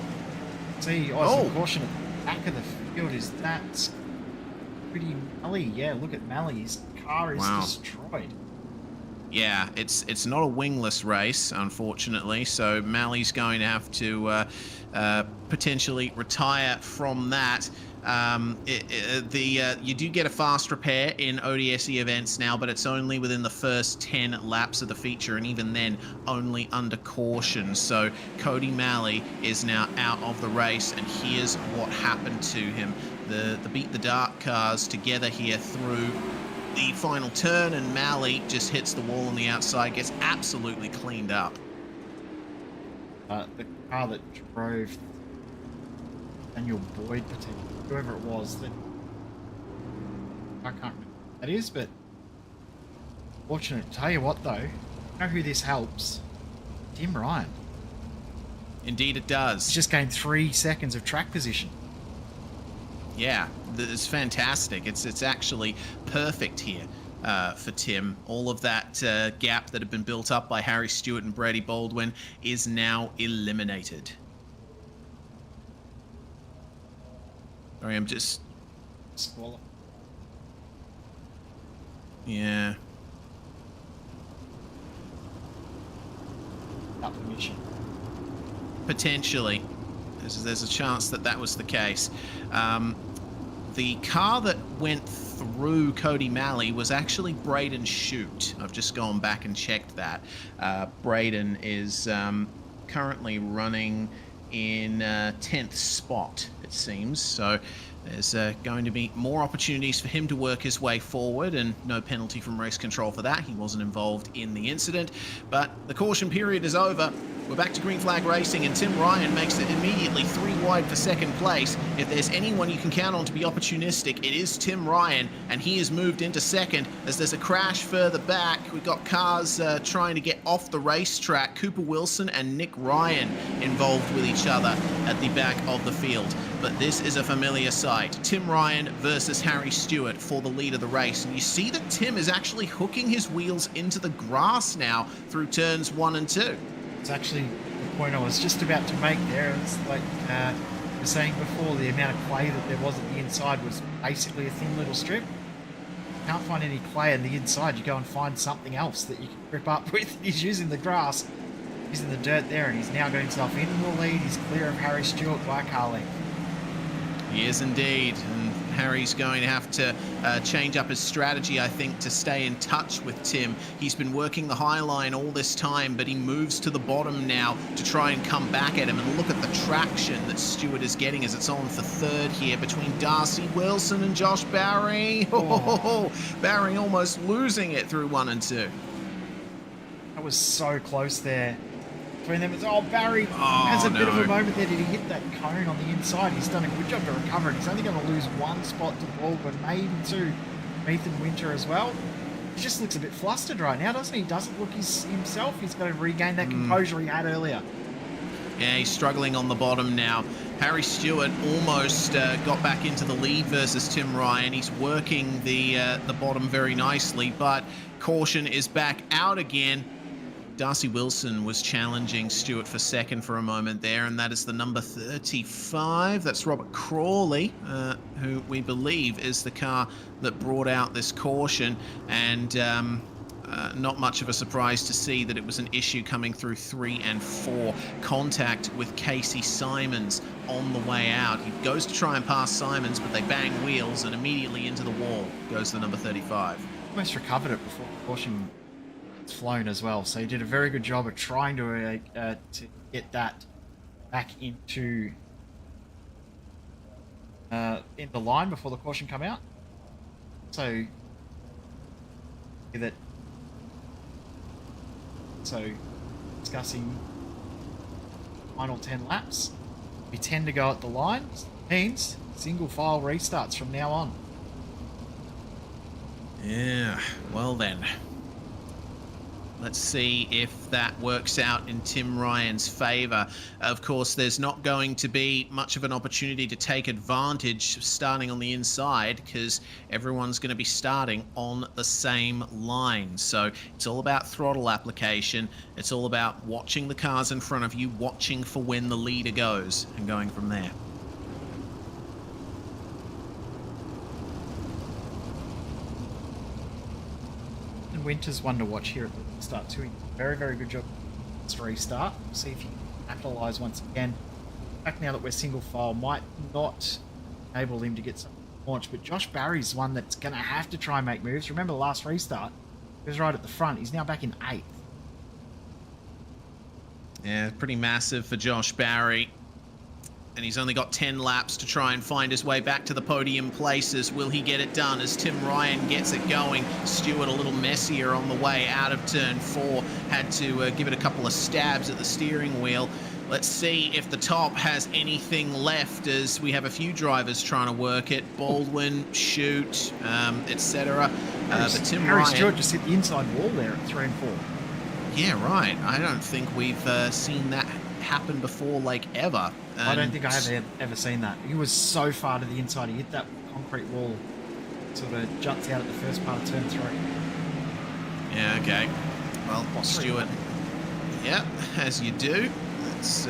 See, caution at the back of the field is that pretty Mally. Yeah, look at Mally. His car is destroyed. Yeah, it's not a wingless race, unfortunately, so Mally's going to have to potentially retire from that. You do get a fast repair in ODSE events now, but it's only within the first 10 laps of the feature, and even then only under caution. So Cody Malley is now out of the race, and here's what happened to him. The Beat the Dark cars together here through the final turn, and Malley just hits the wall on the outside, gets absolutely cleaned up. The car that drove Daniel Boyd, potentially, whoever it was, that I can't remember who that is, but fortunate. Tell you what though, you know who this helps? Tim Ryan. Indeed it does. He's just gained 3 seconds of track position. Yeah, it's fantastic. It's actually perfect here for Tim. All of that gap that had been built up by Harry Stewart and Brady Baldwin is now eliminated. Sorry, I'm just... Squall. Yeah. Up permission. Potentially. There's a chance that that was the case. The car that went through Cody Malley was actually Braden Shute. I've just gone back and checked that. Braden is currently running in 10th spot, it seems. So there's going to be more opportunities for him to work his way forward, and no penalty from race control for that. He wasn't involved in the incident. But the caution period is over. We're back to green flag racing, and Tim Ryan makes it immediately 3 wide for second place. If there's anyone you can count on to be opportunistic, it is Tim Ryan, and he has moved into second as there's a crash further back. We've got cars trying to get off the racetrack. Cooper Wilson and Nick Ryan involved with each other at the back of the field. But this is a familiar sight. Tim Ryan versus Harry Stewart for the lead of the race. And you see that Tim is actually hooking his wheels into the grass now through turns 1 and 2. It's actually the point I was just about to make there. It's like I was saying before, the amount of clay that there was at the inside was basically a thin little strip. Can't find any clay on the inside. You go and find something else that you can grip up with. He's using the grass, using the dirt there, and he's now got himself into the lead. He's clear of Harry Stewart by a car length. He is indeed, and Harry's going to have to change up his strategy, I think, to stay in touch with Tim. He's been working the high line all this time, but he moves to the bottom now to try and come back at him. And look at the traction that Stewart is getting as it's on for third here between Darcy Wilson and Josh Barry. Oh. Barry almost losing it through 1 and 2. That was so close there. Between them, it's, Barry has a bit of a moment there. Did he hit that cone on the inside? He's done a good job to recover it. He's only going to lose 1 spot to Baldwin, maybe 2. Ethan Winter as well. He just looks a bit flustered right now, doesn't he? He doesn't look himself. He's got to regain that composure he had earlier. Yeah, he's struggling on the bottom now. Harry Stewart almost got back into the lead versus Tim Ryan. He's working the bottom very nicely, but caution is back out again. Darcy Wilson was challenging Stewart for second for a moment there, and that is the number 35. That's Robert Crawley, who we believe is the car that brought out this caution. And not much of a surprise to see that it was an issue coming through 3 and 4. Contact with Casey Simons on the way out. He goes to try and pass Simons, but they bang wheels, and immediately into the wall goes the number 35. Almost recovered it before the caution flown as well, so he did a very good job of trying to get that back into in the line before the caution come out. So discussing final 10 laps. We tend to go at the line. Means single file restarts from now on. Yeah, well then. Let's see if that works out in Tim Ryan's favour. Of course, there's not going to be much of an opportunity to take advantage starting on the inside because everyone's going to be starting on the same line. So it's all about throttle application. It's all about watching the cars in front of you, watching for when the leader goes and going from there. Winter's one to watch here at the start too. Very, very good job. Let's restart. See if you can capitalise once again. Back now that we're single file, might not enable him to get some launch. But Josh Barry's one that's going to have to try and make moves. Remember the last restart, he was right at the front. He's now back in 8th. Yeah, pretty massive for Josh Barry. And he's only got 10 laps to try and find his way back to the podium places. Will he get it done as Tim Ryan gets it going? Stewart a little messier on the way out of turn 4. Had to give it a couple of stabs at the steering wheel. Let's see if the top has anything left, as we have a few drivers trying to work it. Baldwin, Shoot, etc. But Tim Harry Ryan... Stewart just hit the inside wall there at 3 and 4. Yeah, right. I don't think we've seen that happen before, like, ever. I don't think I have ever seen that. He was so far to the inside. He hit that concrete wall. Sort of juts out at the first part of turn 3. Yeah, okay. Well, Stewart. Yeah, as you do. It's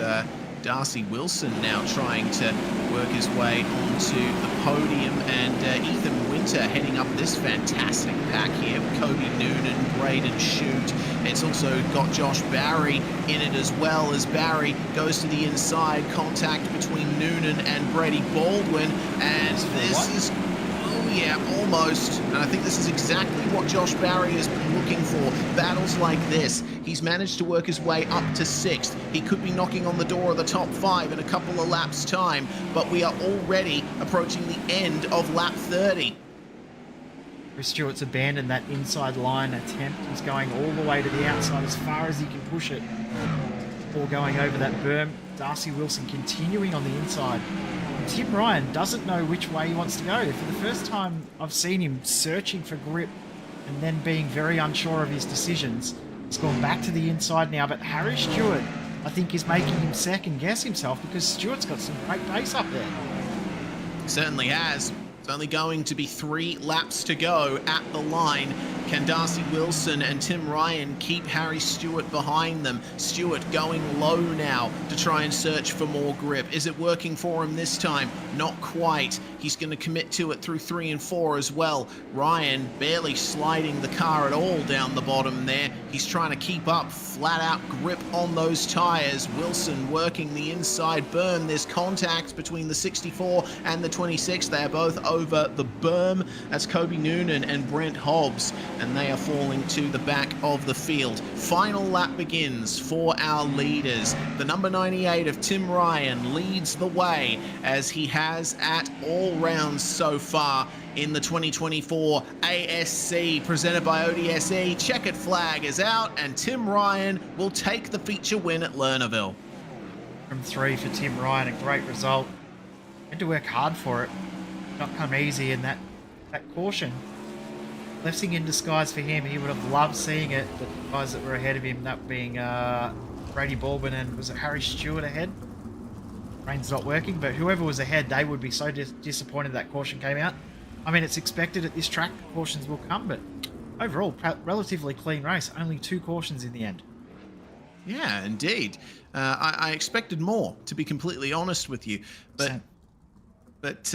Darcy Wilson now trying to work his way onto the podium, and Ethan Winter heading up this fantastic pack here. Kobe Noonan, Braden Shute. It's also got Josh Barry in it as well, as Barry goes to the inside. Contact between Noonan and Brady Baldwin, and this is... Oh yeah, almost. And I think this is exactly what Josh Barry has been looking for. Battles like this. He's managed to work his way up to 6th. He could be knocking on the door of the top 5 in a couple of laps' time, but we are already approaching the end of lap 30. Chris Stewart's abandoned that inside line attempt. He's going all the way to the outside as far as he can push it before going over that berm. Darcy Wilson continuing on the inside. Tim Ryan doesn't know which way he wants to go. For the first time I've seen him searching for grip and then being very unsure of his decisions. He's gone back to the inside now, but Harry Stewart, I think, is making him second guess himself, because Stewart's got some great pace up there. Certainly has. It's only going to be 3 laps to go at the line. Can Darcy Wilson and Tim Ryan keep Harry Stewart behind them? Stewart going low now to try and search for more grip. Is it working for him this time? Not quite. He's going to commit to it through 3 and 4 as well. Ryan barely sliding the car at all down the bottom there. He's trying to keep up flat out grip on those tyres. Wilson working the inside berm. There's contact between the 64 and the 26. They are both over the berm. That's Kobe Noonan and Brent Hobbs, and they are falling to the back of the field. Final lap begins for our leaders. The number 98 of Tim Ryan leads the way, as he has at all rounds so far in the 2024 ASC presented by ODSE. Checkered flag is out, and Tim Ryan will take the feature win at Lernerville. From 3 for Tim Ryan, a great result. Had to work hard for it. Not come easy, in that caution. Blessing in disguise for him. He would have loved seeing it. The guys that were ahead of him, that being Brady Baldwin and was it Harry Stewart ahead? Brain's not working, but whoever was ahead, they would be so disappointed that caution came out. I mean, it's expected at this track cautions will come, but overall, relatively clean race. Only 2 cautions in the end. Yeah, indeed. I expected more, to be completely honest with you. But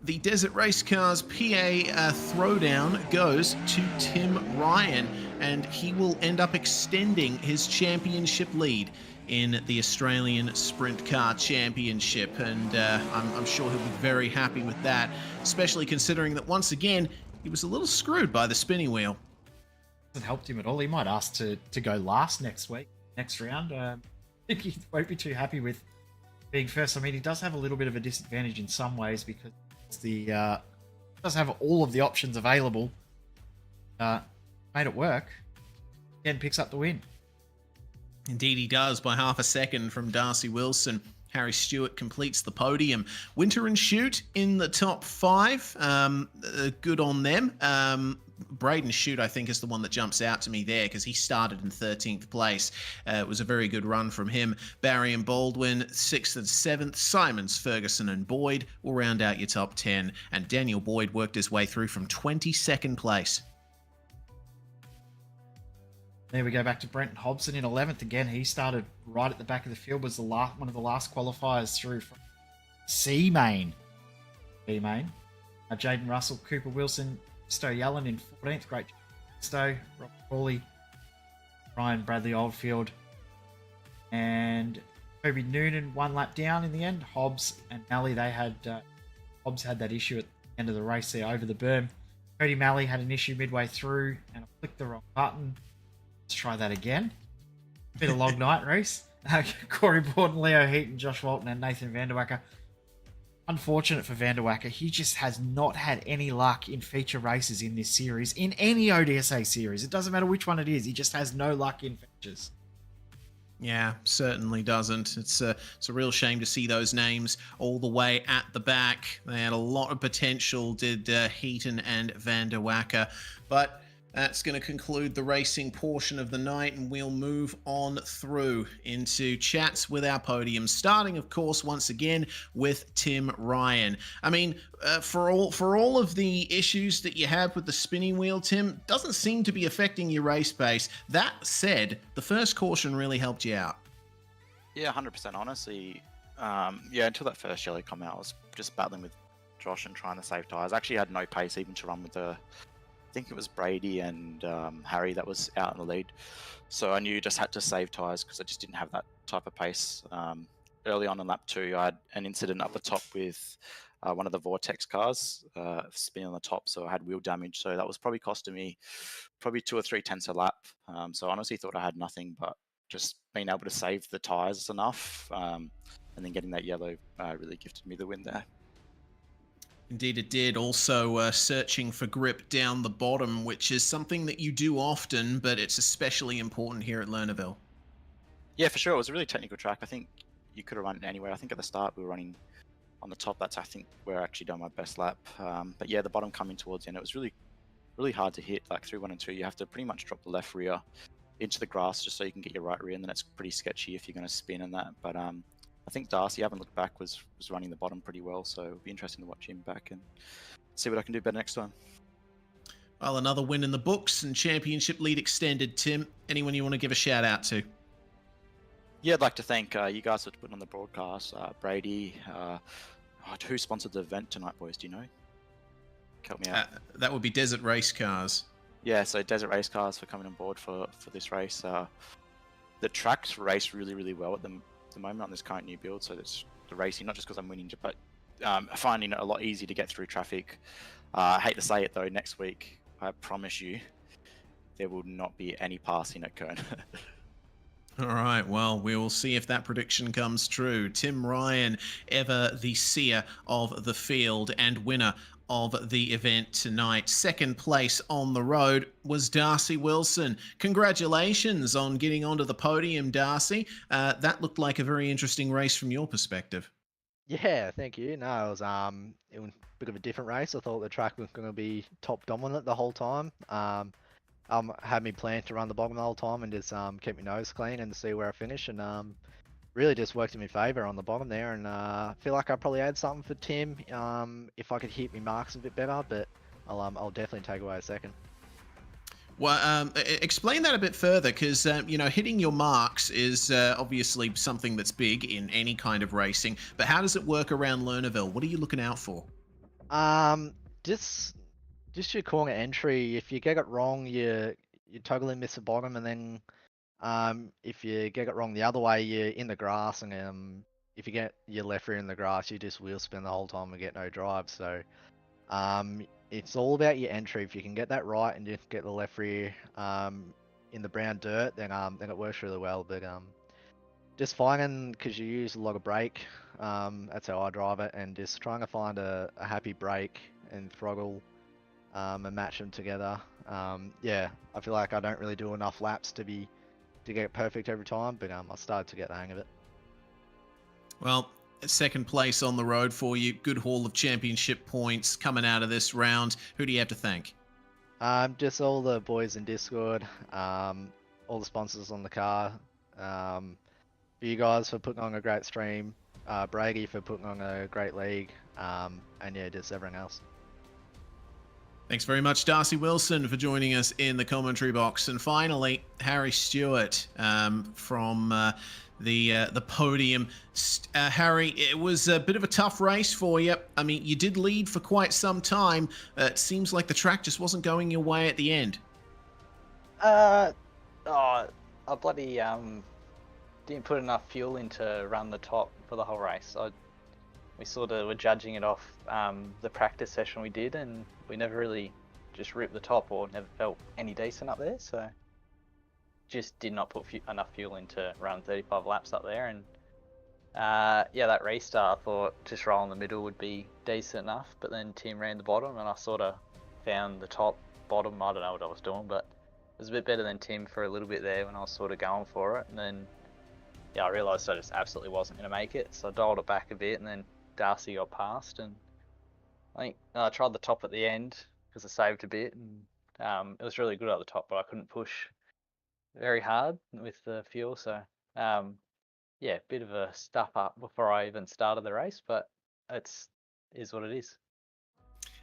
the Desert Racecars PA Throwdown goes to Tim Ryan, and he will end up extending his championship lead in the Australian Sprintcar Championship, and I'm sure he'll be very happy with that, especially considering that once again he was a little screwed by the spinny wheel. Hasn't helped him at all. He might ask to go last next round. I think he won't be too happy with being first. I mean, he does have a little bit of a disadvantage in some ways, because does have all of the options available. Made it work. Again, picks up the win. Indeed he does, by half a second from Darcy Wilson. Harry Stewart completes the podium. Winter and Shute in the top 5. Good on them. Braden Shute, I think, is the one that jumps out to me there, because he started in 13th place. It was a very good run from him. Barry and Baldwin, 6th and 7th. Simons, Ferguson and Boyd will round out your top 10. And Daniel Boyd worked his way through from 22nd place. There we go, back to Brenton Hobson in 11th again. He started right at the back of the field, was one of the last qualifiers through from B-Main. Jaden Russell, Cooper Wilson, Stowe Yellen in 14th. Great Stowe, Rob Crawley, Ryan Bradley Oldfield, and Kobe Noonan 1 lap down in the end. Hobbs and Nally, they had Hobbs had that issue at the end of the race there over the berm. Cody Malley had an issue midway through, and I clicked the wrong button. Let's try that again. Been a long night, Reese. Corey Borden, Leo Heaton, Josh Walton, and Nathan Vanderwacker. Unfortunate for Vanderwacker, he just has not had any luck in feature races in this series, in any ODSA series. It doesn't matter which one it is, he just has no luck in features. Yeah, certainly doesn't. It's a real shame to see those names all the way at the back. They had a lot of potential, did Heaton and Vanderwacker. But that's going to conclude the racing portion of the night, and we'll move on through into chats with our podium, starting, of course, once again with Tim Ryan. I mean, for all of the issues that you have with the spinning wheel, Tim, doesn't seem to be affecting your race pace. That said, the first caution really helped you out. Yeah, 100%. Honestly, yeah, until that first yellow come out, I was just battling with Josh and trying to save tyres. I actually had no pace even to run with I think it was Brady and Harry that was out in the lead. So I knew you just had to save tyres because I just didn't have that type of pace. Early on in lap 2, I had an incident up the top with one of the Vortex cars spinning on the top, so I had wheel damage. So that was probably costing me probably 2 or 3 tenths a lap. So I honestly thought I had nothing, but just being able to save the tyres enough and then getting that yellow really gifted me the win there. Indeed it did. Also searching for grip down the bottom, which is something that you do often, but it's especially important here at Lernerville. Yeah, for sure. It was a really technical track. I think you could have run it anywhere. I think at the start we were running on the top. That's, I think, where I actually done my best lap. But yeah, the bottom coming towards the end, it was really, really hard to hit. Like through 1 and 2, you have to pretty much drop the left rear into the grass just so you can get your right rear, and then it's pretty sketchy if you're going to spin in that. But I think Darcy, I haven't looked back, was running the bottom pretty well, so it'll be interesting to watch him back and see what I can do better next time. Well, another win in the books and championship lead extended, Tim. Anyone you want to give a shout out to? Yeah, I'd like to thank you guys for putting on the broadcast. Brady, who sponsored the event tonight, boys? Do you know? Help me out. That would be Desert Racecars. Yeah, so Desert Racecars for coming on board for this race. The tracks race really, really well at the moment on this current new build, so it's the racing, not just because I'm winning, but finding it a lot easier to get through traffic. I hate to say it though, next week, I promise you, there will not be any passing at Kern. All right, well, we will see if that prediction comes true. Tim Ryan, ever the seer of the field and winner of the event tonight. Second place on the road was Darcy Wilson. Congratulations on getting onto the podium, Darcy. That looked like a very interesting race from your perspective. Yeah, thank you. No, it was a bit of a different race. I thought the track was going to be top dominant the whole time. Had me planned to run the bottom the whole time and just keep my nose clean and see where I finish, and really just worked in my favour on the bottom there, and I feel like I probably had something for Tim if I could hit my marks a bit better, but I'll definitely take away a second. Well, explain that a bit further, because hitting your marks is obviously something that's big in any kind of racing, but how does it work around Lernerville? What are you looking out for? Just your corner entry. If you get it wrong, you totally miss the bottom, and then if you get it wrong the other way, you're in the grass, and if you get your left rear in the grass, you just wheel spin the whole time and get no drive. So it's all about your entry. If you can get that right and just get the left rear in the brown dirt, then it works really well. But just finding, because you use a lot of brake, that's how I drive it, and just trying to find a happy brake and throttle and match them together. Yeah, I feel like I don't really do enough laps to get it perfect every time, but I started to get the hang of it. Well, second place on the road for you. Good haul of championship points coming out of this round. Who do you have to thank? Just all the boys in Discord, all the sponsors on the car, for you guys for putting on a great stream, Brady for putting on a great league, and yeah, just everyone else. Thanks very much, Darcy Wilson, for joining us in the commentary box. And finally, Harry Stewart from the podium. Harry, it was a bit of a tough race for you. I mean, you did lead for quite some time. It seems like the track just wasn't going your way at the end. I bloody didn't put enough fuel in to run the top for the whole race. we sort of were judging it off the practice session we did, and we never really just ripped the top or never felt any decent up there. So just did not put enough fuel into run 35 laps up there. And yeah, that restart I thought just rolling the middle would be decent enough, but then Tim ran the bottom and I sort of found the top, bottom. I don't know what I was doing, but it was a bit better than Tim for a little bit there when I was sort of going for it. And then yeah, I realised I just absolutely wasn't going to make it, so I dialed it back a bit, and then Darcy got past, and I think I tried the top at the end because I saved a bit, and it was really good at the top, but I couldn't push very hard with the fuel, so yeah, bit of a stuff up before I even started the race, but is what it is.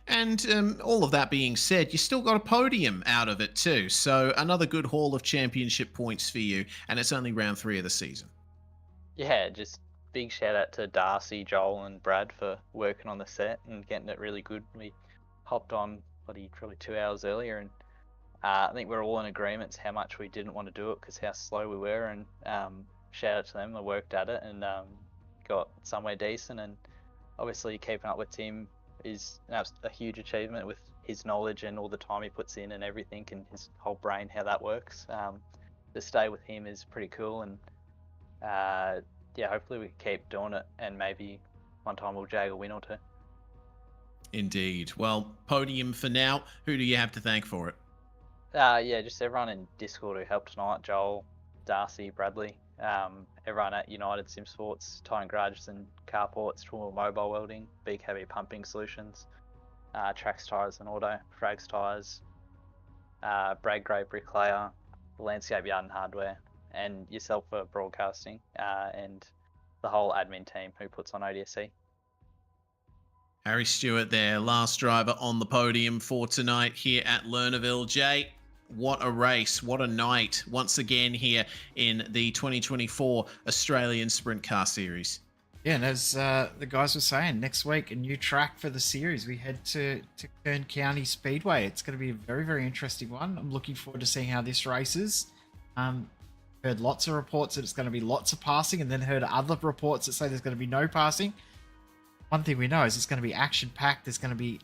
And all of that being said, you still got a podium out of it too, so another good haul of championship points for you, and it's only round 3 of the season. Yeah, just big shout out to Darcy, Joel, and Brad for working on the set and getting it really good. We hopped on probably 2 hours earlier, and I think we're all in agreement how much we didn't want to do it because how slow we were. And shout out to them, they worked at it and got somewhere decent. And obviously keeping up with Tim is a huge achievement with his knowledge and all the time he puts in and everything, and his whole brain, how that works. To stay with him is pretty cool, and yeah, hopefully we keep doing it, and maybe one time we'll jag a win or two. Indeed. Well, podium for now. Who do you have to thank for it? Yeah, just everyone in Discord who helped tonight. Joel, Darcy, Bradley, everyone at United Sim Sports, Tyre and Garages and Carports, Tool Mobile Welding, Big Heavy Pumping Solutions, Trax Tyres and Auto, Frags Tyres, Bragg Gray Bricklayer, Landscape Yard and Hardware, and yourself for broadcasting, and the whole admin team who puts on ODSE. Harry Stewart there, last driver on the podium for tonight here at Lernerville. Jay, what a race, what a night once again here in the 2024 Australian Sprint Car Series. Yeah, and as the guys were saying, next week a new track for the series. We head to Kern County Speedway. It's going to be a very, very interesting one. I'm looking forward to seeing how this races. Heard lots of reports that it's going to be lots of passing, and then heard other reports that say there's going to be no passing. One thing we know is it's going to be action-packed. There's going to be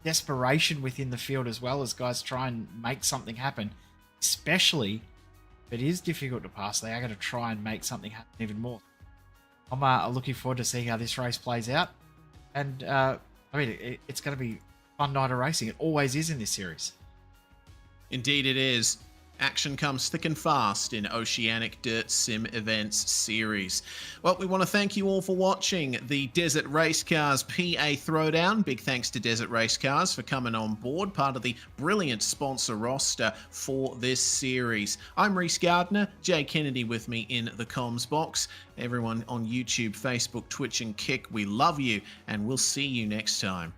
desperation within the field as well as guys try and make something happen. Especially if it is difficult to pass, they are going to try and make something happen even more. I'm looking forward to seeing how this race plays out. And, I mean, it's going to be a fun night of racing. It always is in this series. Indeed it is. Action comes thick and fast in Oceanic Dirt Sim Events Series. Well, we want to thank you all for watching the Desert Racecars PA Throwdown. Big thanks to Desert Racecars for coming on board, part of the brilliant sponsor roster for this series. I'm Reese Gardner, Jay Kennedy with me in the comms box. Everyone on YouTube, Facebook, Twitch and Kick, we love you, and we'll see you next time.